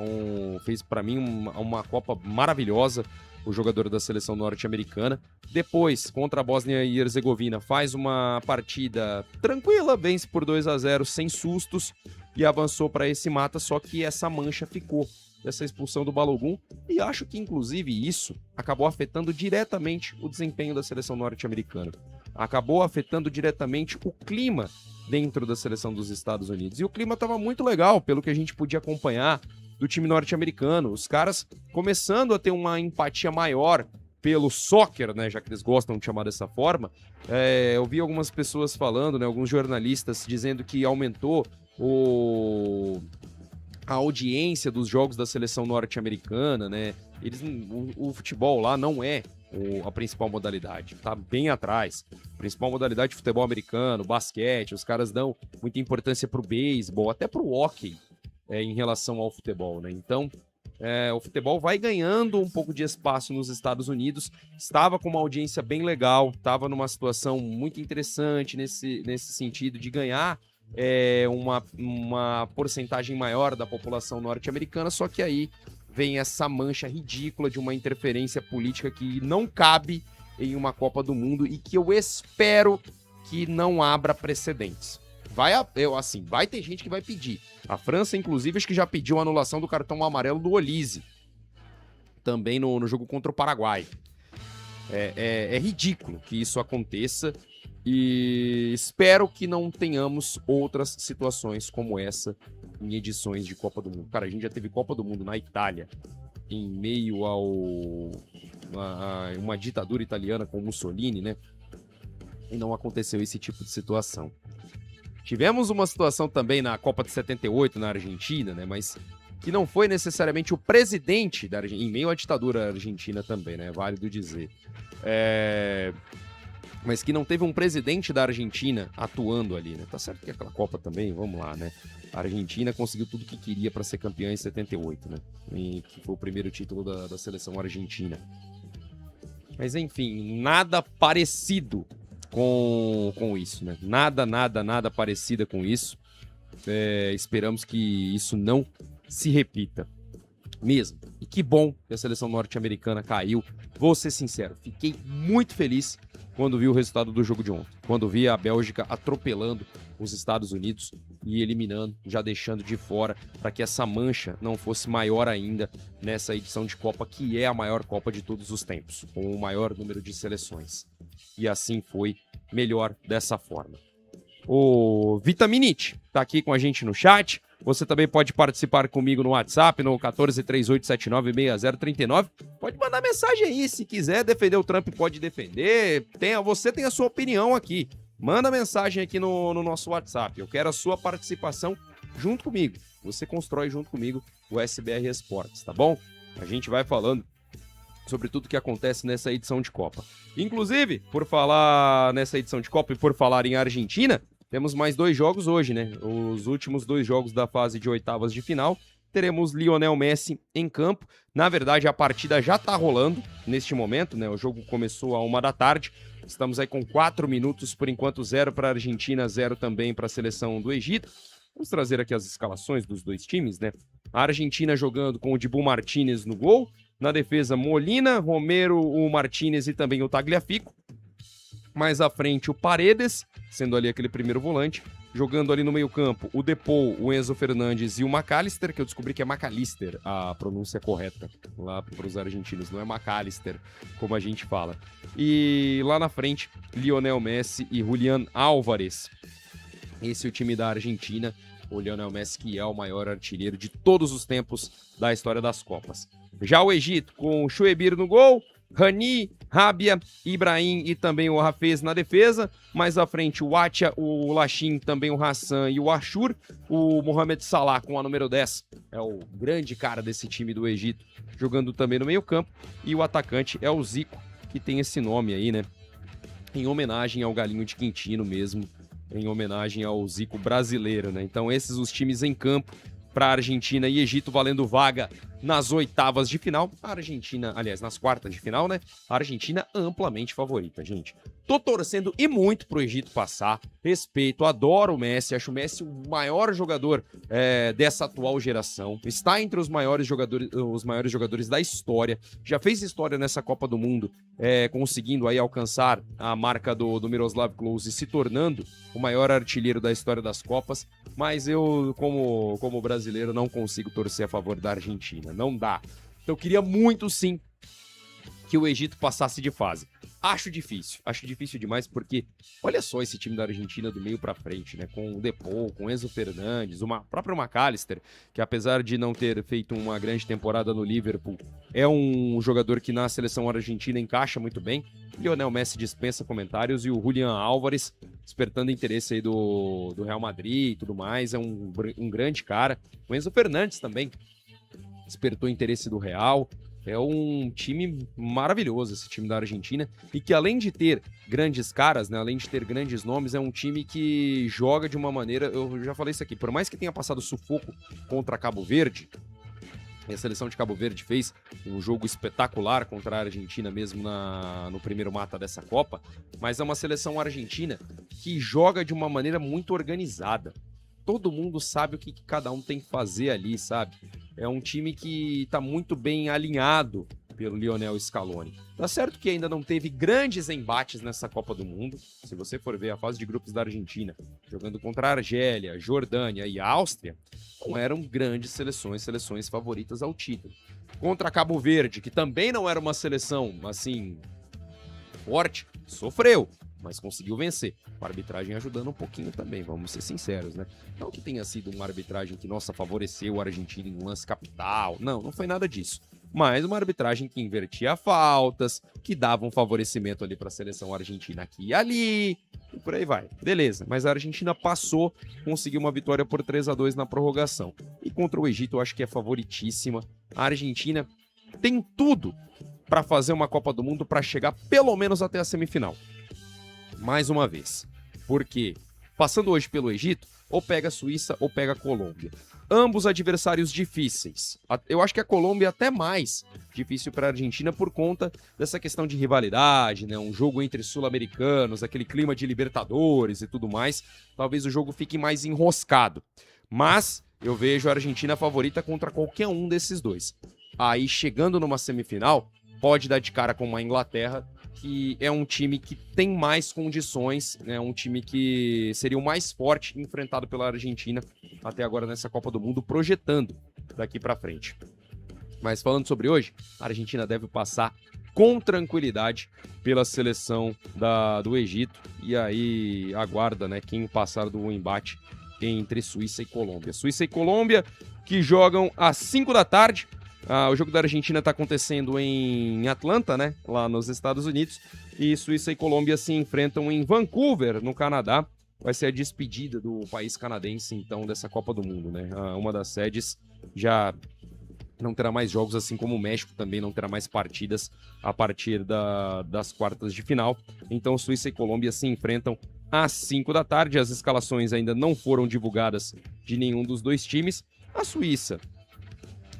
fez para mim uma Copa maravilhosa, o jogador da seleção norte-americana. Depois, contra a Bósnia e Herzegovina, faz uma partida tranquila, vence por 2-0 sem sustos e avançou para esse mata, só que essa mancha ficou. dessa expulsão do Balogun, e acho que, inclusive, isso acabou afetando diretamente o desempenho da seleção norte-americana. Acabou afetando diretamente o clima dentro da seleção dos Estados Unidos. E o clima estava muito legal, pelo que a gente podia acompanhar do time norte-americano. Os caras começando a ter uma empatia maior pelo soccer, né, já que eles gostam de chamar dessa forma. Eu vi algumas pessoas falando, né, alguns jornalistas dizendo que aumentou a audiência dos jogos da seleção norte-americana, né? O futebol lá não é a principal modalidade, tá bem atrás. A principal modalidade de futebol americano, basquete, os caras dão muita importância pro beisebol, até pro hóquei, em relação ao futebol, né? Então, o futebol vai ganhando um pouco de espaço nos Estados Unidos, estava com uma audiência bem legal, estava numa situação muito interessante nesse sentido de ganhar uma porcentagem maior da população norte-americana, só que aí vem essa mancha ridícula de uma interferência política que não cabe em uma Copa do Mundo e que eu espero que não abra precedentes. Vai ter gente que vai pedir. A França, inclusive, acho que já pediu a anulação do cartão amarelo do Olise, também no jogo contra o Paraguai. É ridículo que isso aconteça e espero que não tenhamos outras situações como essa em edições de Copa do Mundo. Cara, a gente já teve Copa do Mundo na Itália, em meio a uma ditadura italiana com Mussolini, né? E não aconteceu esse tipo de situação. Tivemos uma situação também na Copa de 78 na Argentina, né? Mas que não foi necessariamente o presidente da Argentina, em meio à ditadura argentina também, né? É válido dizer. Mas que não teve um presidente da Argentina atuando ali, né? Tá certo que aquela Copa também, vamos lá, né? A Argentina conseguiu tudo que queria para ser campeã em 78, né? E que foi o primeiro título da seleção argentina. Mas enfim, nada parecido com isso, né? Nada parecido com isso. Esperamos que isso não se repita mesmo. E que bom que a seleção norte-americana caiu. Vou ser sincero, fiquei muito feliz quando vi o resultado do jogo de ontem. Quando vi a Bélgica atropelando os Estados Unidos e eliminando, já deixando de fora, para que essa mancha não fosse maior ainda nessa edição de Copa, que é a maior Copa de todos os tempos, com o maior número de seleções. E assim foi, melhor dessa forma. O Vitaminite tá aqui com a gente no chat. Você também pode participar comigo no WhatsApp, no 1438796039. Pode mandar mensagem aí, se quiser defender o Trump, pode defender. Você tem a sua opinião aqui. Manda mensagem aqui no nosso WhatsApp. Eu quero a sua participação junto comigo. Você constrói junto comigo o SBR Esportes, tá bom? A gente vai falando sobre tudo que acontece nessa edição de Copa. Inclusive, por falar nessa edição de Copa e por falar em Argentina, temos mais 2 jogos hoje, né? Os últimos 2 jogos da fase de oitavas de final. Teremos Lionel Messi em campo. Na verdade, a partida já tá rolando neste momento, né? O jogo começou à 1 da tarde. Estamos aí com 4 minutos, por enquanto 0 para a Argentina, 0 também para a seleção do Egito. Vamos trazer aqui as escalações dos 2 times, né? A Argentina jogando com o Dibu Martínez no gol. Na defesa, Molina, Romero, o Martínez e também o Tagliafico. Mais à frente, o Paredes, sendo ali aquele primeiro volante. Jogando ali no meio-campo, o Depou, o Enzo Fernandes e o McAllister, que eu descobri que é McAllister a pronúncia correta lá para os argentinos, não é McAllister, como a gente fala. E lá na frente, Lionel Messi e Julián Álvares. Esse é o time da Argentina. O Lionel Messi, que é o maior artilheiro de todos os tempos da história das Copas. Já o Egito, com o Chouebir no gol, Rani, Rabia, Ibrahim e também o Hafez na defesa. Mais à frente, o Atia, o Lachin, também o Hassan e o Ashur. O Mohamed Salah com a número 10, é o grande cara desse time do Egito, jogando também no meio campo. E o atacante é o Zico, que tem esse nome aí, né? Em homenagem ao Galinho de Quintino mesmo, em homenagem ao Zico brasileiro, né? Então esses os times em campo para Argentina e Egito, valendo vaga nas oitavas de final. A Argentina, aliás, nas quartas de final, né? A Argentina amplamente favorita, gente. Tô torcendo e muito pro Egito passar. Respeito, adoro o Messi. Acho o Messi o maior jogador dessa atual geração. Está entre os maiores jogadores da história. Já fez história nessa Copa do Mundo, conseguindo aí alcançar a marca do Miroslav Klose, se tornando o maior artilheiro da história das Copas. Mas eu, como brasileiro, não consigo torcer a favor da Argentina, né? não dá. Então eu queria muito, sim, que o Egito passasse de fase. Acho difícil demais, porque olha só esse time da Argentina do meio pra frente, né? Com o Depou, com o Enzo Fernandes, o próprio McAllister, que apesar de não ter feito uma grande temporada no Liverpool, é um jogador que na seleção argentina encaixa muito bem. Lionel Messi dispensa comentários e o Julián Álvares despertando interesse aí do Real Madrid e tudo mais, é um grande cara. O Enzo Fernandes também despertou interesse do Real. É um time maravilhoso, esse time da Argentina, e que além de ter grandes caras, né, além de ter grandes nomes, é um time que joga de uma maneira, eu já falei isso aqui, por mais que tenha passado sufoco contra Cabo Verde, a seleção de Cabo Verde fez um jogo espetacular contra a Argentina mesmo no primeiro mata dessa Copa, mas é uma seleção argentina que joga de uma maneira muito organizada. Todo mundo sabe o que cada um tem que fazer ali, sabe? É um time que está muito bem alinhado pelo Lionel Scaloni. Tá certo que ainda não teve grandes embates nessa Copa do Mundo. Se você for ver a fase de grupos da Argentina, jogando contra a Argélia, Jordânia e Áustria, não eram grandes seleções favoritas ao título. Contra Cabo Verde, que também não era uma seleção, assim, forte, sofreu, mas conseguiu vencer. A arbitragem ajudando um pouquinho também, vamos ser sinceros, né? Não que tenha sido uma arbitragem que, nossa, favoreceu o Argentina em um lance capital. Não foi nada disso. Mas uma arbitragem que invertia faltas, que dava um favorecimento ali para a seleção argentina aqui e ali, e por aí vai. Beleza, mas a Argentina passou, conseguiu uma vitória por 3-2 na prorrogação. E contra o Egito eu acho que é favoritíssima. A Argentina tem tudo para fazer uma Copa do Mundo para chegar pelo menos até a semifinal. Mais uma vez, porque passando hoje pelo Egito, ou pega a Suíça ou pega a Colômbia. Ambos adversários difíceis. Eu acho que a Colômbia é até mais difícil para a Argentina por conta dessa questão de rivalidade, né? Um jogo entre sul-americanos, aquele clima de Libertadores e tudo mais. Talvez o jogo fique mais enroscado. Mas eu vejo a Argentina favorita contra qualquer um desses dois. Aí, chegando numa semifinal, pode dar de cara com a Inglaterra, que é um time que tem mais condições, né? Um time que seria o mais forte enfrentado pela Argentina até agora nessa Copa do Mundo, projetando daqui para frente. Mas falando sobre hoje, a Argentina deve passar com tranquilidade pela seleção do Egito, e aí aguarda, né, quem passar do embate entre Suíça e Colômbia. Suíça e Colômbia que jogam às 5 da tarde. O jogo da Argentina está acontecendo em Atlanta, né? Lá nos Estados Unidos. E Suíça e Colômbia se enfrentam em Vancouver, no Canadá. Vai ser a despedida do país canadense, então, dessa Copa do Mundo, né? Uma das sedes já não terá mais jogos, assim como o México também não terá mais partidas a partir das quartas de final. Então, Suíça e Colômbia se enfrentam às 5 da tarde. As escalações ainda não foram divulgadas de nenhum dos dois times. A Suíça,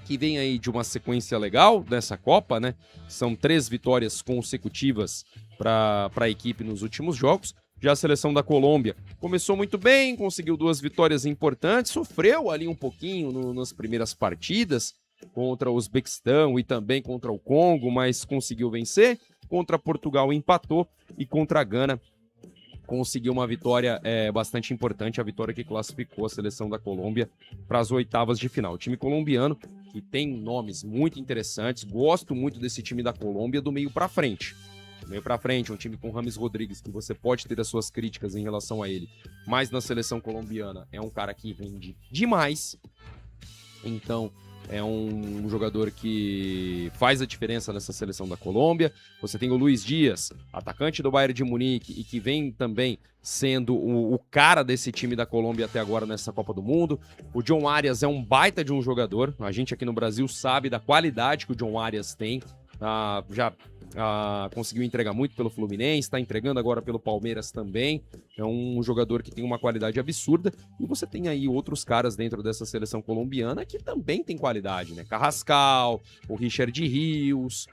que vem aí de uma sequência legal dessa Copa, né? São 3 vitórias consecutivas para a equipe nos últimos jogos. Já a seleção da Colômbia começou muito bem, conseguiu 2 vitórias importantes, sofreu ali um pouquinho nas primeiras partidas contra o Uzbequistão e também contra o Congo, mas conseguiu vencer. Contra Portugal empatou e contra a Gana conseguiu uma vitória bastante importante, a vitória que classificou a seleção da Colômbia para as oitavas de final. O time colombiano, que tem nomes muito interessantes, gosto muito desse time da Colômbia do meio para frente. Do meio para frente, um time com Rames Rodrigues, que você pode ter as suas críticas em relação a ele, mas na seleção colombiana é um cara que rende demais. Então, é um jogador que faz a diferença nessa seleção da Colômbia. Você tem o Luiz Dias, atacante do Bayern de Munique, e que vem também sendo o cara desse time da Colômbia até agora nessa Copa do Mundo. O John Arias é um baita de um jogador. A gente aqui no Brasil sabe da qualidade que o John Arias tem. Conseguiu entregar muito pelo Fluminense, está entregando agora pelo Palmeiras também. É um jogador que tem uma qualidade absurda. E você tem aí outros caras dentro dessa seleção colombiana que também tem qualidade, né? Carrascal, o Richard Rios,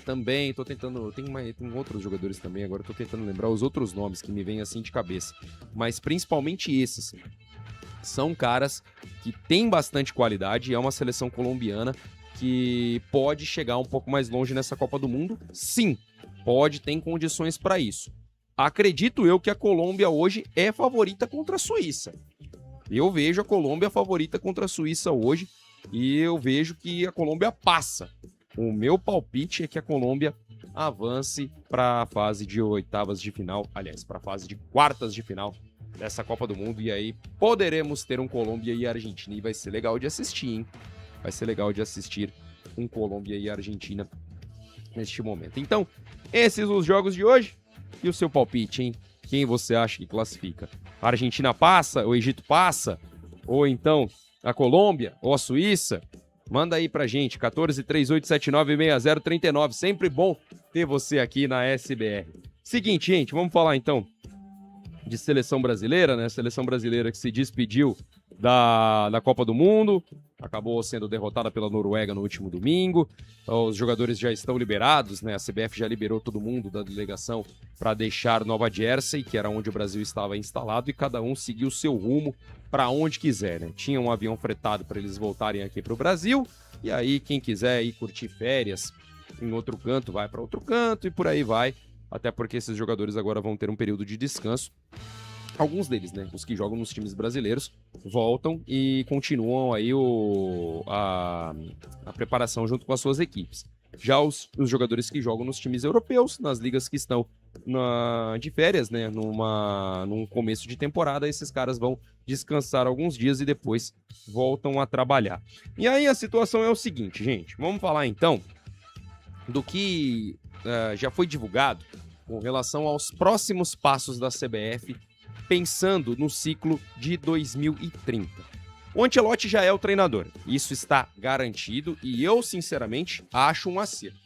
também. Tô tentando. Tem outros jogadores também, agora tô tentando lembrar os outros nomes que me vêm assim de cabeça. Mas principalmente esses. São caras que têm bastante qualidade e é uma seleção colombiana que pode chegar um pouco mais longe nessa Copa do Mundo. Sim, tem condições para isso. Acredito eu que a Colômbia hoje é favorita contra a Suíça. Eu vejo a Colômbia favorita contra a Suíça hoje, e eu vejo que a Colômbia passa. O meu palpite é que a Colômbia avance para a fase de oitavas de final, aliás, para a fase de quartas de final dessa Copa do Mundo, e aí poderemos ter um Colômbia e Argentina, e vai ser legal de assistir, hein? Vai ser legal de assistir um Colômbia e Argentina neste momento. Então, esses os jogos de hoje, e o seu palpite, hein? Quem você acha que classifica? A Argentina passa, o Egito passa, ou então a Colômbia, ou a Suíça? Manda aí pra gente, 1438796039, sempre bom ter você aqui na SBR. Seguinte, gente, vamos falar então de seleção brasileira, né? Seleção brasileira que se despediu da Copa do Mundo, acabou sendo derrotada pela Noruega no último domingo. Os jogadores já estão liberados, né? A CBF já liberou todo mundo da delegação para deixar Nova Jersey, que era onde o Brasil estava instalado, e cada um seguiu seu rumo para onde quiser, né? Tinha um avião fretado para eles voltarem aqui para o Brasil, e aí quem quiser ir curtir férias em outro canto, vai para outro canto e por aí vai, até porque esses jogadores agora vão ter um período de descanso. Alguns deles, né, os que jogam nos times brasileiros, voltam e continuam aí a preparação junto com as suas equipes. Já os jogadores que jogam nos times europeus, nas ligas que estão de férias, né, num começo de temporada, esses caras vão descansar alguns dias e depois voltam a trabalhar. E aí a situação é o seguinte, gente, vamos falar então do que já foi divulgado com relação aos próximos passos da CBF, pensando no ciclo de 2030. O Ancelotti já é o treinador, isso está garantido e eu, sinceramente, acho um acerto.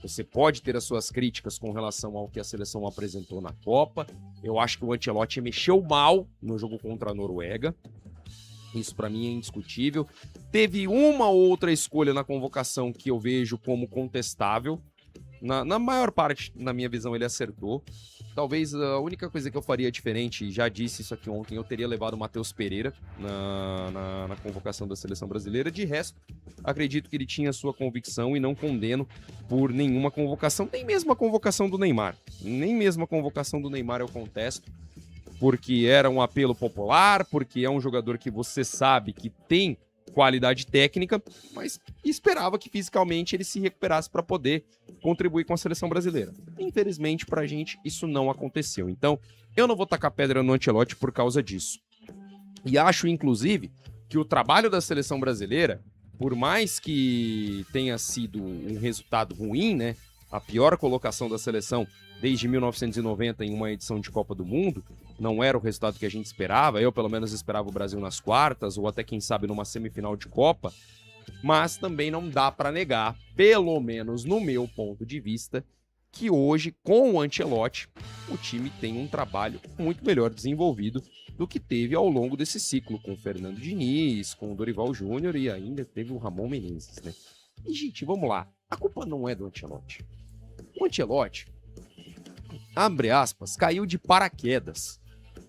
Você pode ter as suas críticas com relação ao que a seleção apresentou na Copa. Eu acho que o Ancelotti mexeu mal no jogo contra a Noruega. Isso para mim é indiscutível. Teve uma ou outra escolha na convocação que eu vejo como contestável. Na maior parte, na minha visão, ele acertou. Talvez a única coisa que eu faria diferente, já disse isso aqui ontem, eu teria levado o Matheus Pereira na convocação da seleção brasileira. De resto, acredito que ele tinha sua convicção e não condeno por nenhuma convocação, nem mesmo a convocação do Neymar. Nem mesmo a convocação do Neymar eu contesto, porque era um apelo popular, porque é um jogador que você sabe que tem qualidade técnica, mas esperava que fisicamente ele se recuperasse para poder contribuir com a seleção brasileira. Infelizmente, pra gente, isso não aconteceu. Então, eu não vou tacar pedra no Ancelotti por causa disso. E acho, inclusive, que o trabalho da seleção brasileira, por mais que tenha sido um resultado ruim, né? A pior colocação da seleção desde 1990 em uma edição de Copa do Mundo, não era o resultado que a gente esperava. Eu, pelo menos, esperava o Brasil nas quartas, ou até, quem sabe, numa semifinal de Copa. Mas também não dá para negar, pelo menos no meu ponto de vista, que hoje, com o Ancelotti, o time tem um trabalho muito melhor desenvolvido do que teve ao longo desse ciclo, com o Fernando Diniz, com o Dorival Júnior e ainda teve o Ramon Menezes, né? E, gente, vamos lá. A culpa não é do Ancelotti. O Ancelotti, abre aspas, caiu de paraquedas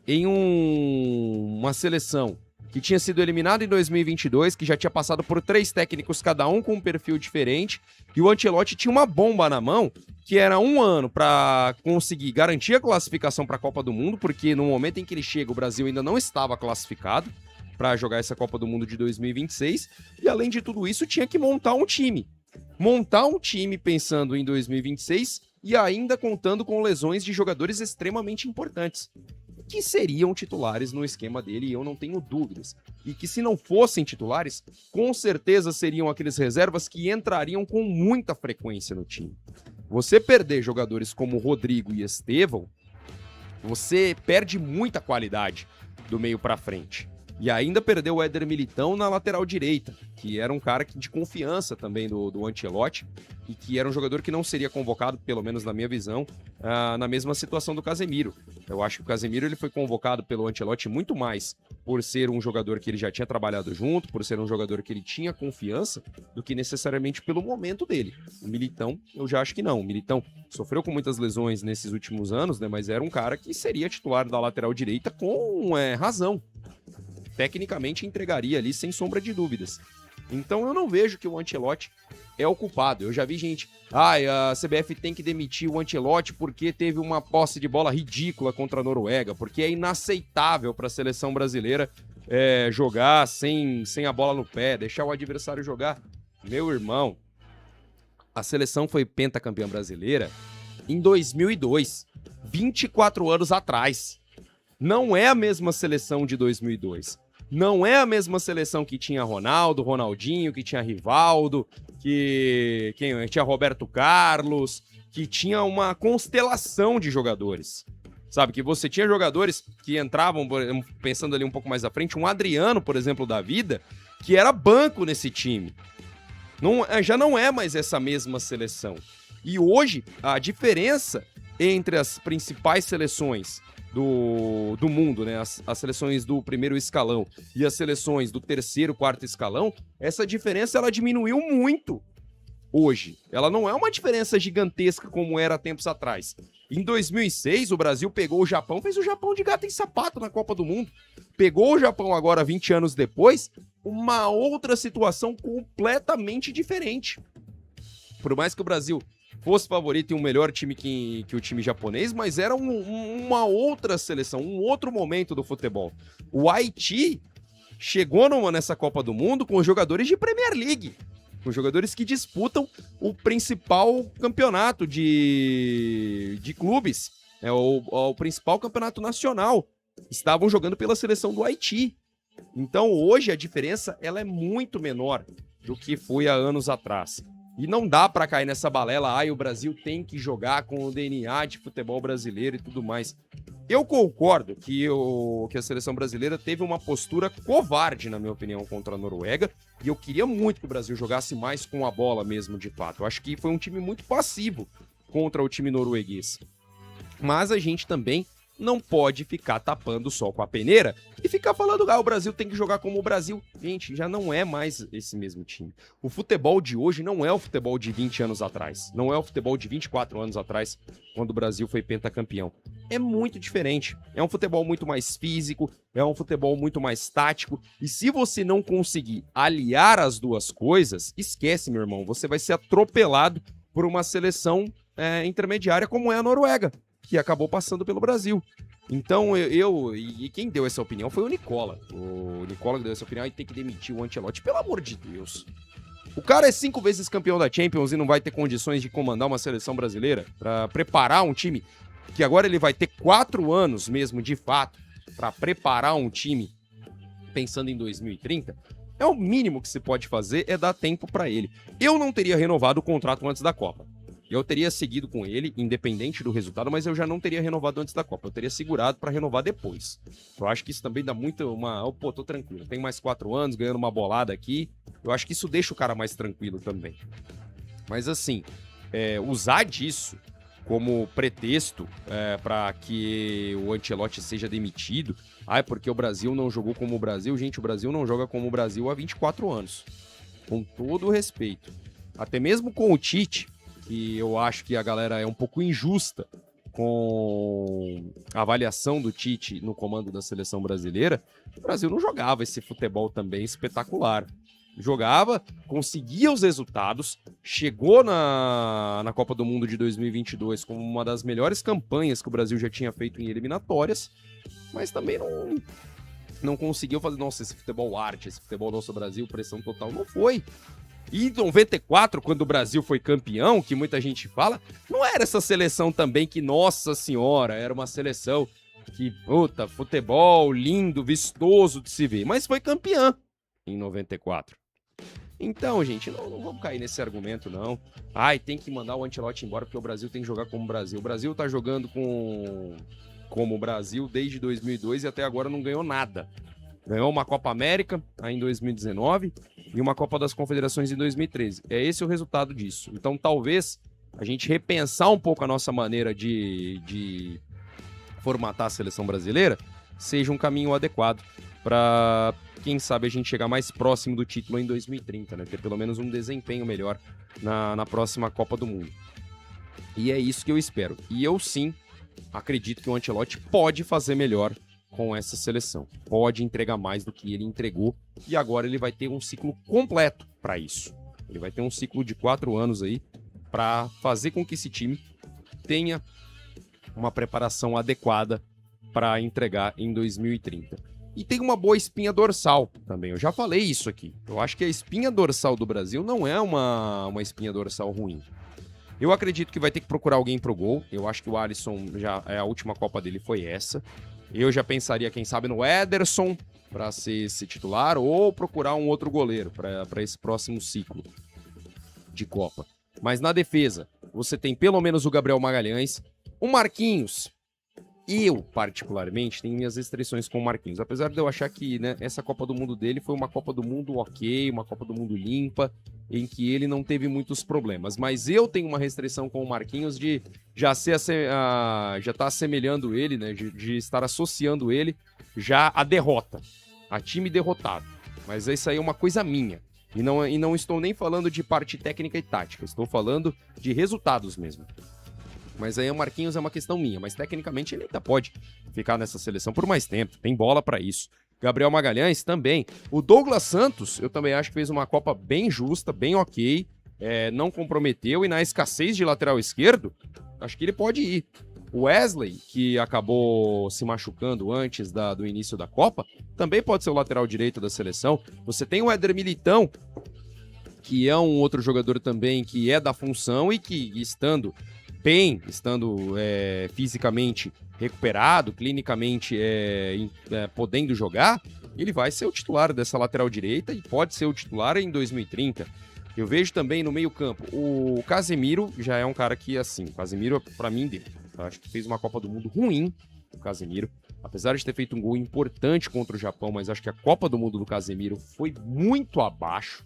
em uma seleção que tinha sido eliminada em 2022, que já tinha passado por 3 técnicos, cada um com um perfil diferente, e o Ancelotti tinha uma bomba na mão, que era 1 ano para conseguir garantir a classificação para a Copa do Mundo, porque no momento em que ele chega, o Brasil ainda não estava classificado para jogar essa Copa do Mundo de 2026, e além de tudo isso, tinha que montar um time. Montar um time pensando em 2026 e ainda contando com lesões de jogadores extremamente importantes, que seriam titulares no esquema dele, e eu não tenho dúvidas. E que se não fossem titulares, com certeza seriam aqueles reservas que entrariam com muita frequência no time. Você perder jogadores como Rodrigo e Estevão, você perde muita qualidade do meio pra frente. E ainda perdeu o Éder Militão na lateral direita, que era um cara de confiança também do Ancelotti, e que era um jogador que não seria convocado, pelo menos na minha visão, na mesma situação do Casemiro. Eu acho que o Casemiro ele foi convocado pelo Ancelotti muito mais por ser um jogador que ele já tinha trabalhado junto, por ser um jogador que ele tinha confiança, do que necessariamente pelo momento dele. O Militão, eu já acho que não. O Militão sofreu com muitas lesões nesses últimos anos, né? Mas era um cara que seria titular da lateral direita com razão. Tecnicamente entregaria ali sem sombra de dúvidas. Então eu não vejo que o Ancelotti é o culpado. Eu já vi gente, a CBF tem que demitir o Ancelotti porque teve uma posse de bola ridícula contra a Noruega, porque é inaceitável para a seleção brasileira jogar sem a bola no pé, deixar o adversário jogar. Meu irmão, a seleção foi pentacampeã brasileira em 2002, 24 anos atrás. Não é a mesma seleção de 2002. Não é a mesma seleção que tinha Ronaldo, Ronaldinho, que tinha Rivaldo, que tinha Roberto Carlos, que tinha uma constelação de jogadores. Sabe, que você tinha jogadores que entravam, pensando ali um pouco mais à frente, um Adriano, por exemplo, da vida, que era banco nesse time. Já não é mais essa mesma seleção. E hoje, a diferença entre as principais seleções do mundo, né? As seleções do primeiro escalão e as seleções do terceiro, quarto escalão, essa diferença ela diminuiu muito hoje. Ela não é uma diferença gigantesca como era tempos atrás. Em 2006, o Brasil pegou o Japão, fez o Japão de gato em sapato na Copa do Mundo. Pegou o Japão agora, 20 anos depois, uma outra situação completamente diferente. Por mais que o Brasil fosse favorito e um melhor time que o time japonês, mas era uma outra seleção, um outro momento do futebol. O Haiti chegou nessa Copa do Mundo com jogadores de Premier League, com jogadores que disputam o principal campeonato de clubes, o principal campeonato nacional. Estavam jogando pela seleção do Haiti. Então hoje a diferença ela é muito menor do que foi há anos atrás. E não dá pra cair nessa balela, o Brasil tem que jogar com o DNA de futebol brasileiro e tudo mais. Eu concordo que a seleção brasileira teve uma postura covarde, na minha opinião, contra a Noruega, e eu queria muito que o Brasil jogasse mais com a bola mesmo, de fato. Eu acho que foi um time muito passivo contra o time norueguês. Mas a gente também não pode ficar tapando o sol com a peneira e ficar falando, o Brasil tem que jogar como o Brasil. Gente, já não é mais esse mesmo time. O futebol de hoje não é o futebol de 20 anos atrás. Não é o futebol de 24 anos atrás, quando o Brasil foi pentacampeão. É muito diferente. É um futebol muito mais físico, é um futebol muito mais tático. E se você não conseguir aliar as duas coisas, esquece, meu irmão. Você vai ser atropelado por uma seleção intermediária como é a Noruega, que acabou passando pelo Brasil. Então, e quem deu essa opinião foi o Nicola. O Nicola que deu essa opinião e tem que demitir o Ancelotti. Pelo amor de Deus. O cara é 5 vezes campeão da Champions e não vai ter condições de comandar uma seleção brasileira para preparar um time, que agora ele vai ter 4 anos mesmo, de fato, para preparar um time pensando em 2030. É o mínimo que se pode fazer, é dar tempo para ele. Eu não teria renovado o contrato antes da Copa. Eu teria seguido com ele, independente do resultado, mas eu já não teria renovado antes da Copa. Eu teria segurado para renovar depois. Eu acho que isso também dá muito tô tranquilo. Tem mais 4 anos, ganhando uma bolada aqui. Eu acho que isso deixa o cara mais tranquilo também. Mas assim, usar disso como pretexto para que o Ancelotti seja demitido, porque o Brasil não jogou como o Brasil. Gente, o Brasil não joga como o Brasil há 24 anos. Com todo o respeito. Até mesmo com o Tite, que eu acho que a galera é um pouco injusta com a avaliação do Tite no comando da seleção brasileira, o Brasil não jogava esse futebol também espetacular. Jogava, conseguia os resultados, chegou na Copa do Mundo de 2022 como uma das melhores campanhas que o Brasil já tinha feito em eliminatórias, mas também não conseguiu fazer, nossa, esse futebol arte, esse futebol nosso Brasil, pressão total, não foi. E em 94, quando o Brasil foi campeão, que muita gente fala, não era essa seleção também que, nossa senhora, era uma seleção que, puta, futebol lindo, vistoso de se ver, mas foi campeã em 94. Então, gente, não vamos cair nesse argumento, não. Tem que mandar o Ancelotti embora porque o Brasil tem que jogar como o Brasil. O Brasil tá jogando como o Brasil desde 2002 e até agora não ganhou nada. Ganhou uma Copa América em 2019 e uma Copa das Confederações em 2013. É esse o resultado disso. Então, talvez a gente repensar um pouco a nossa maneira de formatar a seleção brasileira seja um caminho adequado para, quem sabe, a gente chegar mais próximo do título em 2030, né? Ter pelo menos um desempenho melhor na próxima Copa do Mundo. E é isso que eu espero. E eu, sim, acredito que o Ancelotti pode fazer melhor com essa seleção. Pode entregar mais do que ele entregou e agora ele vai ter um ciclo completo para isso. Ele vai ter um ciclo de 4 anos aí para fazer com que esse time tenha uma preparação adequada para entregar em 2030. e tem uma boa espinha dorsal também. Eu já falei isso aqui. Eu acho que a espinha dorsal do Brasil não é uma espinha dorsal ruim. Eu acredito que vai ter que procurar alguém pro gol. Eu acho que o Alisson, a última Copa dele foi essa. Eu já pensaria, quem sabe, no Ederson para ser esse titular, ou procurar um outro goleiro para esse próximo ciclo de Copa. Mas na defesa, você tem pelo menos o Gabriel Magalhães, o Marquinhos. Eu, particularmente, tenho minhas restrições com o Marquinhos. Apesar de eu achar que, né, essa Copa do Mundo dele foi uma Copa do Mundo ok, uma Copa do Mundo limpa, em que ele não teve muitos problemas. Mas eu tenho uma restrição com o Marquinhos de já estar assemelhando ele, né, de estar associando ele já à derrota, a time derrotado. Mas isso aí é uma coisa minha. E não estou nem falando de parte técnica e tática, estou falando de resultados mesmo. Mas aí o Marquinhos é uma questão minha, mas tecnicamente ele ainda pode ficar nessa seleção por mais tempo, tem bola pra isso. Gabriel Magalhães também. O Douglas Santos, eu também acho que fez uma Copa bem justa, bem ok, não comprometeu, e na escassez de lateral esquerdo, acho que ele pode ir. O Wesley, que acabou se machucando antes do início da Copa, também pode ser o lateral direito da seleção. Você tem o Éder Militão, que é um outro jogador também que é da função e que, estando fisicamente recuperado, clinicamente podendo jogar, ele vai ser o titular dessa lateral direita e pode ser o titular em 2030. Eu vejo também no meio-campo o Casemiro, já é um cara que, assim, o Casemiro, pra mim, deu. Eu acho que fez uma Copa do Mundo ruim, o Casemiro. Apesar de ter feito um gol importante contra o Japão, mas acho que a Copa do Mundo do Casemiro foi muito abaixo.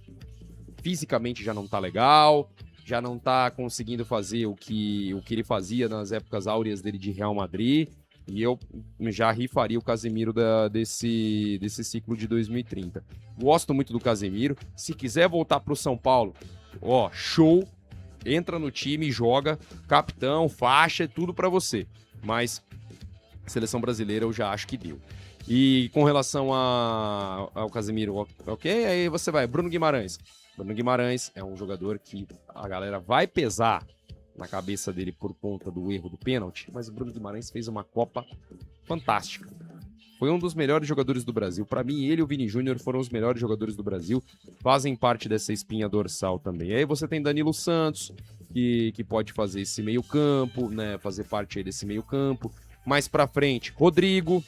Fisicamente já não tá legal, já não tá conseguindo fazer o que ele fazia nas épocas áureas dele de Real Madrid, e eu já rifaria o Casemiro desse ciclo de 2030. Gosto muito do Casemiro, se quiser voltar pro São Paulo, show, entra no time, joga, capitão, faixa, tudo pra você, mas seleção brasileira eu já acho que deu. E com relação ao Casemiro, ok, aí você vai, Bruno Guimarães. Bruno Guimarães é um jogador que a galera vai pesar na cabeça dele por conta do erro do pênalti, mas o Bruno Guimarães fez uma Copa fantástica. Foi um dos melhores jogadores do Brasil. Para mim, ele e o Vini Júnior foram os melhores jogadores do Brasil. Fazem parte dessa espinha dorsal também. Aí você tem Danilo Santos, que pode fazer esse meio campo, né? Fazer parte aí desse meio campo. Mais pra frente, Rodrigo,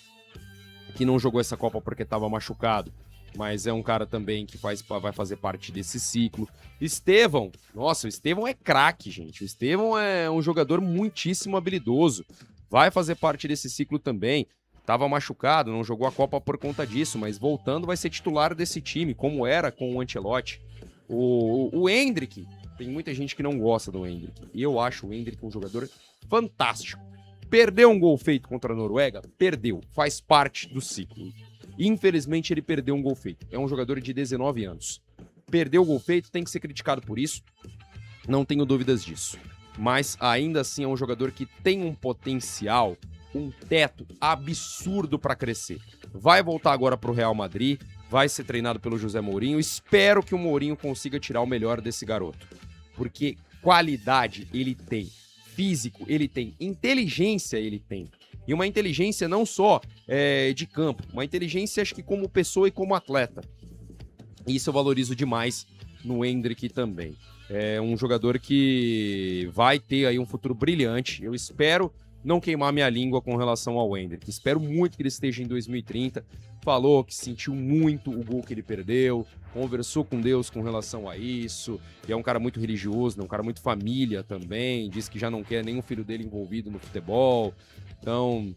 que não jogou essa Copa porque estava machucado, mas é um cara também que vai fazer parte desse ciclo. Estevão, nossa, o Estevão é craque, gente. O Estevão é um jogador muitíssimo habilidoso. Vai fazer parte desse ciclo também. Tava machucado, não jogou a Copa por conta disso, mas voltando vai ser titular desse time, como era com o Ancelotti. O Endrick, tem muita gente que não gosta do Endrick, e eu acho o Endrick um jogador fantástico. Perdeu um gol feito contra a Noruega? Perdeu, faz parte do ciclo. Infelizmente ele perdeu um gol feito, é um jogador de 19 anos. Perdeu o gol feito, tem que ser criticado por isso, não tenho dúvidas disso. Mas ainda assim é um jogador que tem um potencial, um teto absurdo para crescer. Vai voltar agora para o Real Madrid, vai ser treinado pelo José Mourinho. Espero que o Mourinho consiga tirar o melhor desse garoto, porque qualidade ele tem, físico ele tem, inteligência ele tem. E uma inteligência não só de campo, uma inteligência acho que como pessoa e como atleta. Isso eu valorizo demais no Endrick também. É um jogador que vai ter aí um futuro brilhante. Eu espero não queimar minha língua com relação ao Endrick. Espero muito que ele esteja em 2030. Falou que sentiu muito o gol que ele perdeu, conversou com Deus com relação a isso, que é um cara muito religioso, né? Um cara muito família também, diz que já não quer nenhum filho dele envolvido no futebol. Então,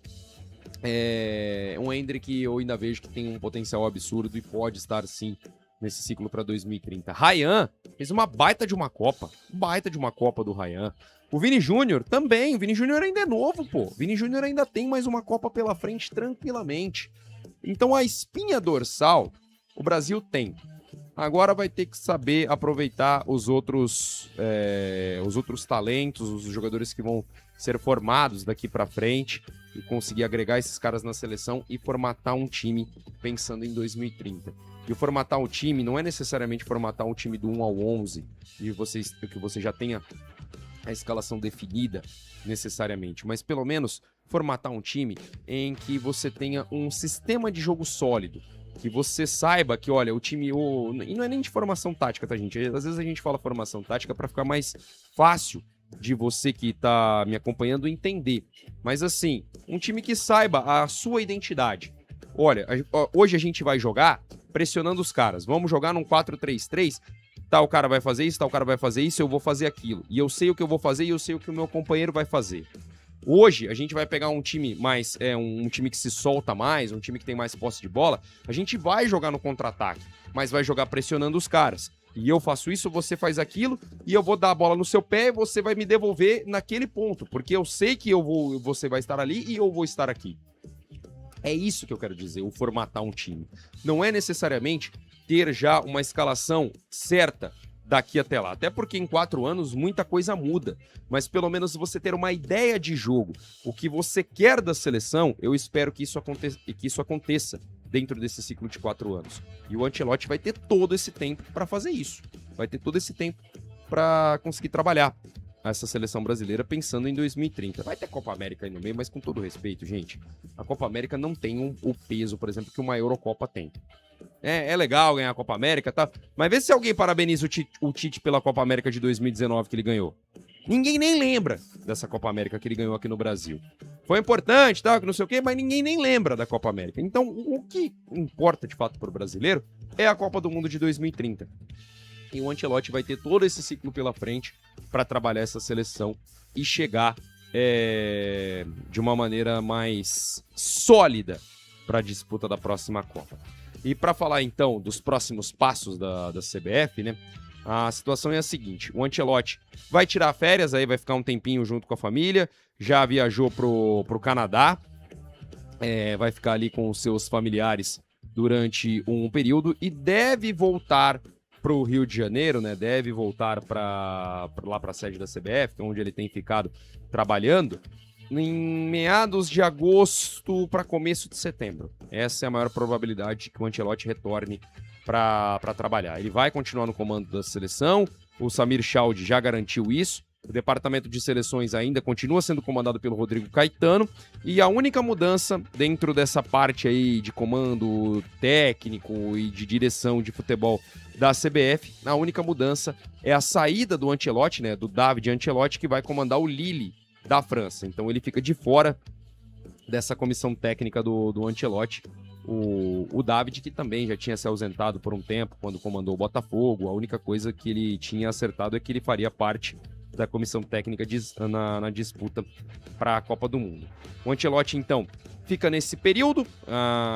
um Endrick eu ainda vejo que tem um potencial absurdo e pode estar sim nesse ciclo para 2030. Ryan fez uma baita de uma Copa do Ryan. O Vini Júnior também, o Vini Júnior ainda é novo, pô. O Vini Júnior ainda tem mais uma Copa pela frente tranquilamente. Então a espinha dorsal o Brasil tem. Agora vai ter que saber aproveitar os outros talentos, os jogadores que vão ser formados daqui para frente e conseguir agregar esses caras na seleção e formatar um time pensando em 2030. E o formatar o time não é necessariamente formatar um time do 1 ao 11 e que você já tenha a escalação definida necessariamente, mas pelo menos formatar um time em que você tenha um sistema de jogo sólido, que você saiba que, olha, o time... E não é nem de formação tática, tá, gente? Às vezes a gente fala formação tática para ficar mais fácil de você que tá me acompanhando entender. Mas assim, um time que saiba a sua identidade. Olha, hoje a gente vai jogar pressionando os caras. Vamos jogar num 4-3-3. Tal cara vai fazer isso, tal cara vai fazer isso, eu vou fazer aquilo. E eu sei o que eu vou fazer e eu sei o que o meu companheiro vai fazer. Hoje, a gente vai pegar um time mais... um time que se solta mais, um time que tem mais posse de bola. A gente vai jogar no contra-ataque, mas vai jogar pressionando os caras. E eu faço isso, você faz aquilo, e eu vou dar a bola no seu pé e você vai me devolver naquele ponto. Porque eu sei que você vai estar ali e eu vou estar aqui. É isso que eu quero dizer, o formatar um time. Não é necessariamente ter já uma escalação certa daqui até lá. Até porque em 4 anos muita coisa muda. Mas pelo menos você ter uma ideia de jogo, o que você quer da seleção, eu espero que isso aconteça dentro desse ciclo de 4 anos. E o Ancelotti vai ter todo esse tempo para fazer isso. Vai ter todo esse tempo para conseguir trabalhar essa seleção brasileira pensando em 2030. Vai ter Copa América aí no meio, mas com todo respeito, gente, a Copa América não tem o peso, por exemplo, que uma Eurocopa tem. É legal ganhar a Copa América, tá? Mas vê se alguém parabeniza o Tite pela Copa América de 2019 que ele ganhou. Ninguém nem lembra dessa Copa América que ele ganhou aqui no Brasil. Foi importante, tá? Que não sei o quê, mas ninguém nem lembra da Copa América. Então, o que importa de fato para o brasileiro é a Copa do Mundo de 2030. E o Ancelotti vai ter todo esse ciclo pela frente para trabalhar essa seleção e chegar de uma maneira mais sólida para a disputa da próxima Copa. E para falar então dos próximos passos da CBF, né? A situação é a seguinte: o Ancelotti vai tirar férias, aí vai ficar um tempinho junto com a família, já viajou pro Canadá, vai ficar ali com os seus familiares durante um período e deve voltar para o Rio de Janeiro, né? Deve voltar lá para a sede da CBF, onde ele tem ficado trabalhando, em meados de agosto para começo de setembro. Essa é a maior probabilidade de que o Ancelotti retorne para trabalhar. Ele vai continuar no comando da seleção, o Samir Chaldi já garantiu isso. O departamento de seleções ainda continua sendo comandado pelo Rodrigo Caetano, e a única mudança dentro dessa parte aí de comando técnico e de direção de futebol da CBF, a única mudança é a saída do Ancelotti, né, do David Ancelotti, que vai comandar o Lille da França. Então ele fica de fora dessa comissão técnica do Ancelotti. O David, que também já tinha se ausentado por um tempo quando comandou o Botafogo, a única coisa que ele tinha acertado é que ele faria parte da comissão técnica na disputa para a Copa do Mundo. O Ancelotti, então, fica nesse período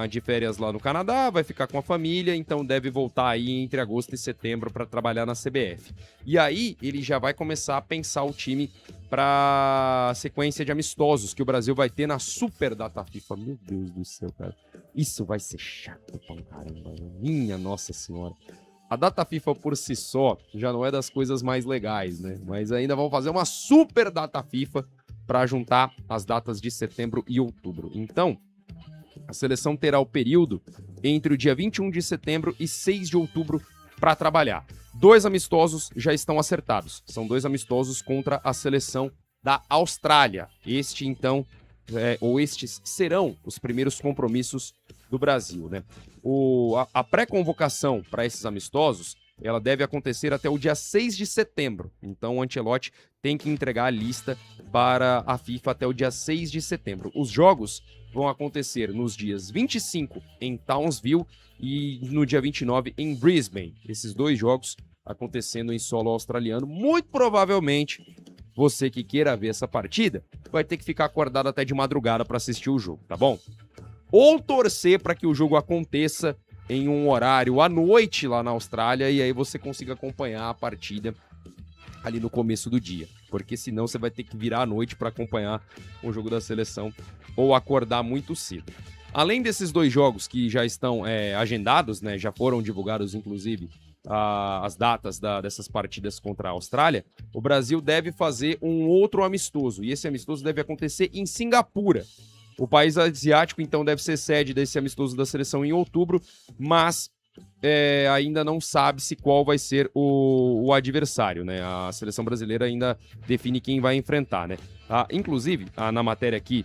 de férias lá no Canadá, vai ficar com a família, então deve voltar aí entre agosto e setembro para trabalhar na CBF. E aí ele já vai começar a pensar o time para sequência de amistosos que o Brasil vai ter na super data FIFA. Meu Deus do céu, cara. Isso vai ser chato pra caramba. Minha Nossa Senhora. A data FIFA por si só já não é das coisas mais legais, né? Mas ainda vão fazer uma super data FIFA para juntar as datas de setembro e outubro. Então, a seleção terá o período entre o dia 21 de setembro e 6 de outubro para trabalhar. 2 amistosos já estão acertados. São 2 amistosos contra a seleção da Austrália. Estes serão os primeiros compromissos do Brasil, né? A pré-convocação para esses amistosos, ela deve acontecer até o dia 6 de setembro. Então o Ancelotti tem que entregar a lista para a FIFA até o dia 6 de setembro. Os jogos vão acontecer nos dias 25 em Townsville e no dia 29 em Brisbane. Esses 2 jogos acontecendo em solo australiano. Muito provavelmente, você que queira ver essa partida vai ter que ficar acordado até de madrugada para assistir o jogo, tá bom? Ou torcer para que o jogo aconteça em um horário à noite lá na Austrália e aí você consiga acompanhar a partida ali no começo do dia. Porque senão você vai ter que virar à noite para acompanhar o jogo da seleção ou acordar muito cedo. Além desses 2 jogos que já estão agendados, né, já foram divulgados inclusive as datas dessas partidas contra a Austrália, o Brasil deve fazer um outro amistoso. E esse amistoso deve acontecer em Singapura. O país asiático, então, deve ser sede desse amistoso da seleção em outubro, mas ainda não sabe-se qual vai ser o adversário, né? A seleção brasileira ainda define quem vai enfrentar, né? Inclusive, na matéria aqui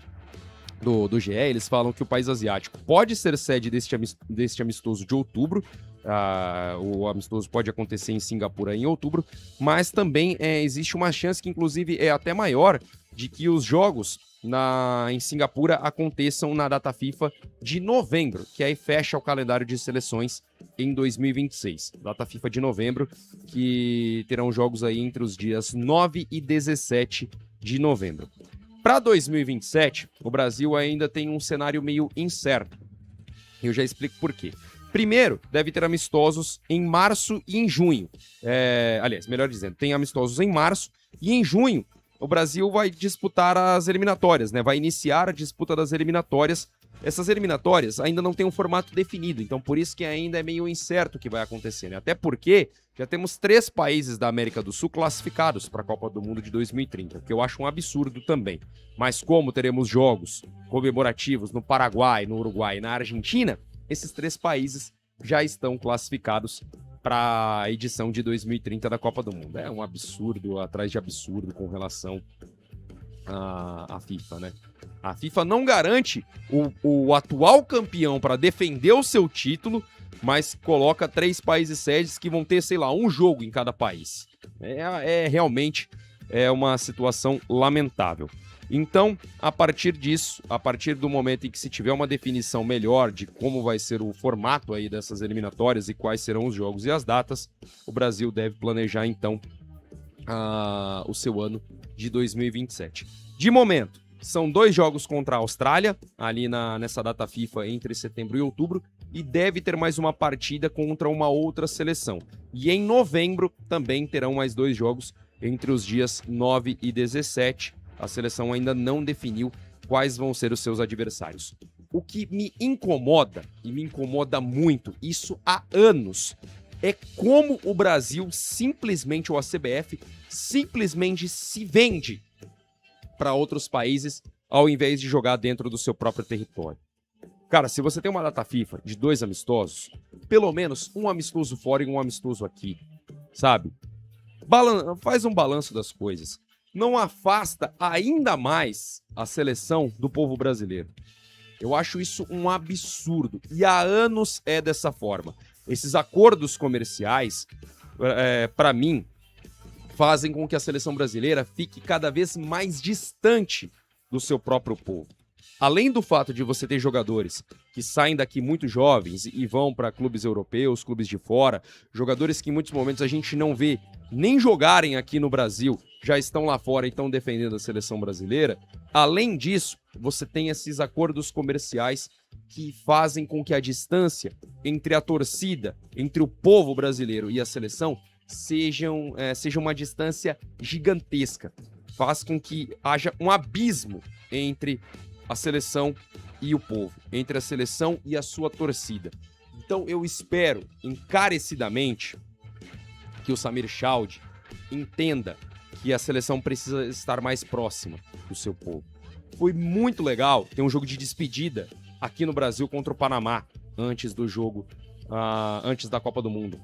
do GE, eles falam que o país asiático pode ser sede deste amistoso de outubro. O amistoso pode acontecer em Singapura em outubro, mas também existe uma chance que, inclusive, é até maior, de que os jogos em Singapura aconteçam na data FIFA de novembro, que aí fecha o calendário de seleções em 2026. Data FIFA de novembro, que terão jogos aí entre os dias 9 e 17 de novembro. Para 2027, o Brasil ainda tem um cenário meio incerto. Eu já explico por quê. Primeiro, deve ter amistosos em março e em junho. Aliás, melhor dizendo, tem amistosos em março e em junho o Brasil vai disputar as eliminatórias, né? Vai iniciar a disputa das eliminatórias. Essas eliminatórias ainda não têm um formato definido, então por isso que ainda é meio incerto o que vai acontecer, né? Até porque já temos 3 países da América do Sul classificados para a Copa do Mundo de 2030, o que eu acho um absurdo também. Mas como teremos jogos comemorativos no Paraguai, no Uruguai e na Argentina, esses 3 países já estão classificados para a edição de 2030 da Copa do Mundo. É um absurdo atrás de absurdo com relação à FIFA, né? A FIFA não garante o atual campeão para defender o seu título, mas coloca 3 países sedes que vão ter, sei lá, um jogo em cada país. Realmente uma situação lamentável. Então, a partir disso, a partir do momento em que se tiver uma definição melhor de como vai ser o formato aí dessas eliminatórias e quais serão os jogos e as datas, o Brasil deve planejar, então, o seu ano de 2027. De momento, são 2 jogos contra a Austrália, ali nessa data FIFA entre setembro e outubro, e deve ter mais uma partida contra uma outra seleção. E em novembro também terão mais 2 jogos entre os dias 9 e 17. A seleção ainda não definiu quais vão ser os seus adversários. O que me incomoda, e me incomoda muito, isso há anos, é como o Brasil simplesmente, ou a CBF, simplesmente se vende para outros países ao invés de jogar dentro do seu próprio território. Cara, se você tem uma data FIFA de 2 amistosos, pelo menos um amistoso fora e um amistoso aqui, sabe? Faz um balanço das coisas. Não afasta ainda mais a seleção do povo brasileiro. Eu acho isso um absurdo. E há anos é dessa forma. Esses acordos comerciais, para mim, fazem com que a seleção brasileira fique cada vez mais distante do seu próprio povo. Além do fato de você ter jogadores que saem daqui muito jovens e vão para clubes europeus, clubes de fora, jogadores que em muitos momentos a gente não vê nem jogarem aqui no Brasil, já estão lá fora e estão defendendo a seleção brasileira. Além disso, você tem esses acordos comerciais que fazem com que a distância entre a torcida, entre o povo brasileiro e a seleção, seja uma distância gigantesca. Faz com que haja um abismo entre a seleção e o povo, entre a seleção e a sua torcida. Então eu espero encarecidamente que o Samir Chaude entenda que a seleção precisa estar mais próxima do seu povo. Foi muito legal ter um jogo de despedida aqui no Brasil contra o Panamá, antes do jogo, antes da Copa do Mundo,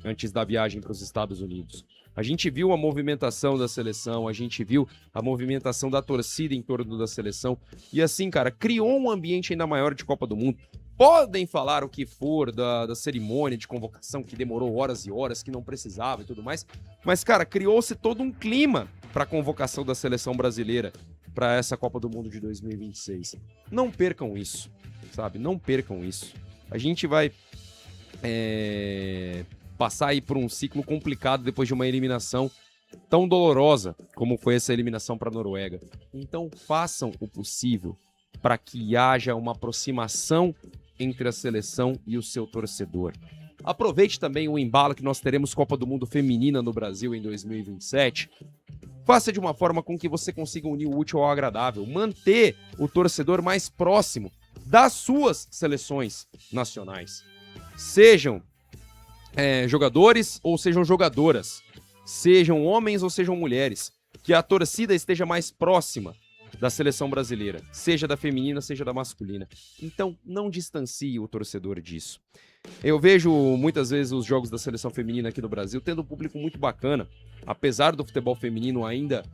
antes da viagem para os Estados Unidos. A gente viu a movimentação da seleção, a gente viu a movimentação da torcida em torno da seleção, e assim, cara, criou um ambiente ainda maior de Copa do Mundo. Podem falar o que for da cerimônia de convocação, que demorou horas e horas, que não precisava e tudo mais, mas, cara, criou-se todo um clima para a convocação da seleção brasileira para essa Copa do Mundo de 2026. Não percam isso, sabe? Não percam isso. A gente vai passar aí por um ciclo complicado depois de uma eliminação tão dolorosa como foi essa eliminação para a Noruega. Então façam o possível para que haja uma aproximação entre a seleção e o seu torcedor. Aproveite também o embalo que nós teremos Copa do Mundo Feminina no Brasil em 2027. Faça de uma forma com que você consiga unir o útil ao agradável, manter o torcedor mais próximo das suas seleções nacionais. Sejam jogadores ou sejam jogadoras, sejam homens ou sejam mulheres, que a torcida esteja mais próxima da seleção brasileira, seja da feminina, seja da masculina. Então, não distancie o torcedor disso. Eu vejo muitas vezes os jogos da seleção feminina aqui no Brasil tendo um público muito bacana, apesar do futebol feminino ainda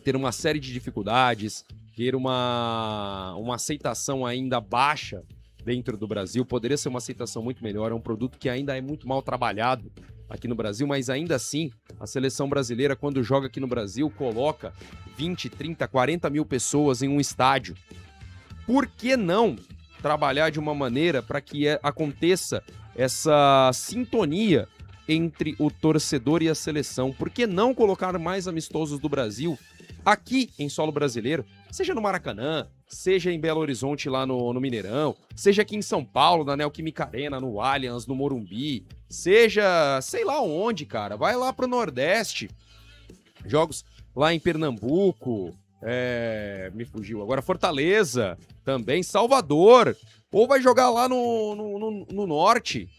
ter uma série de dificuldades, ter uma aceitação ainda baixa dentro do Brasil. Poderia ser uma aceitação muito melhor. É um produto que ainda é muito mal trabalhado aqui no Brasil, mas ainda assim, a seleção brasileira, quando joga aqui no Brasil, coloca 20, 30, 40 mil pessoas em um estádio. Por que não trabalhar de uma maneira para que aconteça essa sintonia entre o torcedor e a seleção? Por que não colocar mais amistosos do Brasil aqui em solo brasileiro? Seja no Maracanã, seja em Belo Horizonte lá no Mineirão, seja aqui em São Paulo, na Neoquímica Arena, no Allianz, no Morumbi, seja sei lá onde, cara. Vai lá pro Nordeste, jogos lá em Pernambuco, me fugiu agora, Fortaleza, também Salvador, ou vai jogar lá no Norte,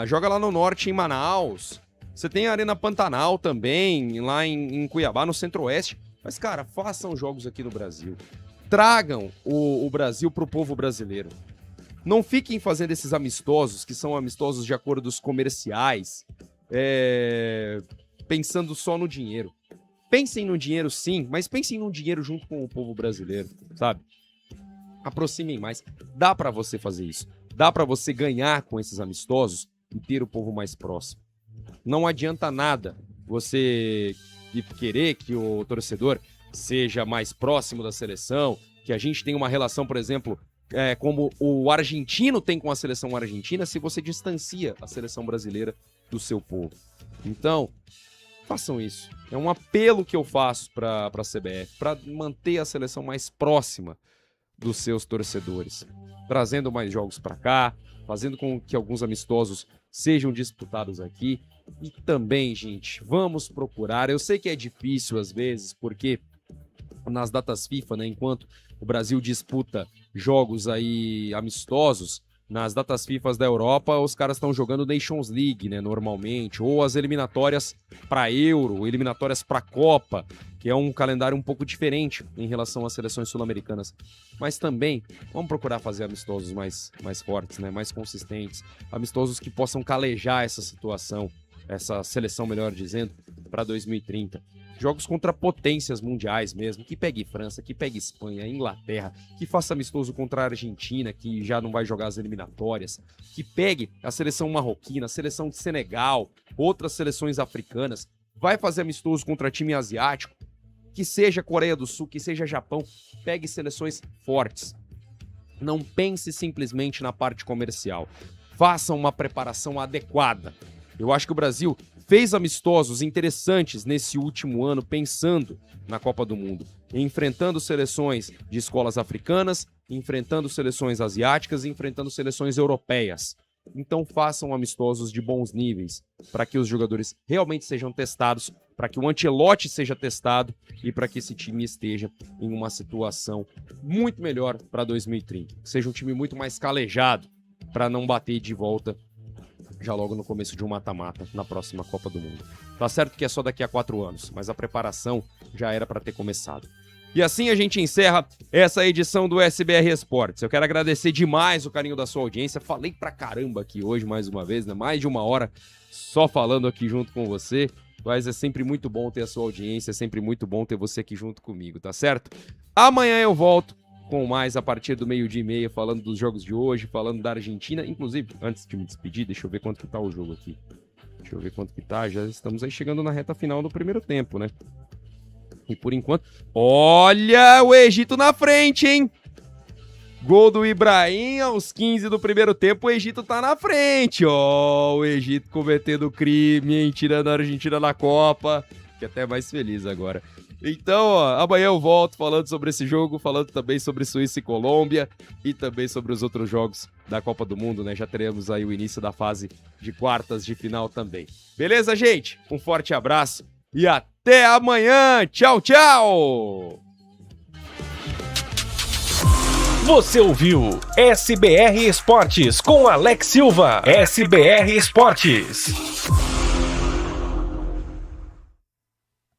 joga lá no Norte em Manaus. Você tem a Arena Pantanal também, lá em Cuiabá, no Centro-Oeste. Mas, cara, façam jogos aqui no Brasil. Tragam o Brasil pro povo brasileiro. Não fiquem fazendo esses amistosos, que são amistosos de acordos comerciais, pensando só no dinheiro. Pensem no dinheiro sim, mas pensem no dinheiro junto com o povo brasileiro, sabe? Aproximem mais. Dá pra você fazer isso. Dá pra você ganhar com esses amistosos e ter o povo mais próximo. Não adianta nada você querer que o torcedor seja mais próximo da seleção, que a gente tenha uma relação, por exemplo, como o argentino tem com a seleção argentina, se você distancia a seleção brasileira do seu povo. Então, façam isso. É um apelo que eu faço para a CBF, para manter a seleção mais próxima dos seus torcedores, trazendo mais jogos para cá, fazendo com que alguns amistosos sejam disputados aqui. E também, gente, vamos procurar. Eu sei que é difícil às vezes, porque nas datas FIFA, né, enquanto o Brasil disputa jogos aí amistosos, nas datas FIFA da Europa, os caras estão jogando Nations League, né, normalmente, ou as eliminatórias para Euro, eliminatórias para Copa, que é um calendário um pouco diferente em relação às seleções sul-americanas. Mas também, vamos procurar fazer amistosos mais fortes, né, mais consistentes, amistosos que possam calejar essa situação, essa seleção, melhor dizendo, para 2030. Jogos contra potências mundiais mesmo, que pegue França, que pegue Espanha, Inglaterra, que faça amistoso contra a Argentina, que já não vai jogar as eliminatórias, que pegue a seleção marroquina, a seleção de Senegal, outras seleções africanas, vai fazer amistoso contra time asiático, que seja Coreia do Sul, que seja Japão, pegue seleções fortes. Não pense simplesmente na parte comercial. Faça uma preparação adequada. Eu acho que o Brasil fez amistosos interessantes nesse último ano, pensando na Copa do Mundo, enfrentando seleções de escolas africanas, enfrentando seleções asiáticas e enfrentando seleções europeias. Então façam amistosos de bons níveis, para que os jogadores realmente sejam testados, para que o Ancelotti seja testado e para que esse time esteja em uma situação muito melhor para 2030. Seja um time muito mais calejado, para não bater de volta já logo no começo de um mata-mata na próxima Copa do Mundo. Tá certo que é só daqui a 4 anos, mas a preparação já era para ter começado. E assim a gente encerra essa edição do SBR Esportes. Eu quero agradecer demais o carinho da sua audiência. Falei pra caramba aqui hoje mais uma vez, né? Mais de 1 hora só falando aqui junto com você. Mas é sempre muito bom ter a sua audiência, é sempre muito bom ter você aqui junto comigo, tá certo? Amanhã eu volto com mais a partir do 12h30, falando dos jogos de hoje, falando da Argentina. Inclusive, antes de me despedir, deixa eu ver quanto que tá o jogo aqui. Deixa eu ver quanto que tá. Já estamos aí chegando na reta final do primeiro tempo, né? E por enquanto... Olha o Egito na frente, hein? Gol do Ibrahim aos 15 do primeiro tempo. O Egito tá na frente. Ó, o Egito cometendo crime, hein? Tirando a Argentina da Copa. Fiquei até mais feliz agora. Então, ó, amanhã eu volto falando sobre esse jogo, falando também sobre Suíça e Colômbia e também sobre os outros jogos da Copa do Mundo, né? Já teremos aí o início da fase de quartas de final também. Beleza, gente? Um forte abraço e até amanhã! Tchau, tchau! Você ouviu SBR Esportes com Alex Silva. SBR Esportes.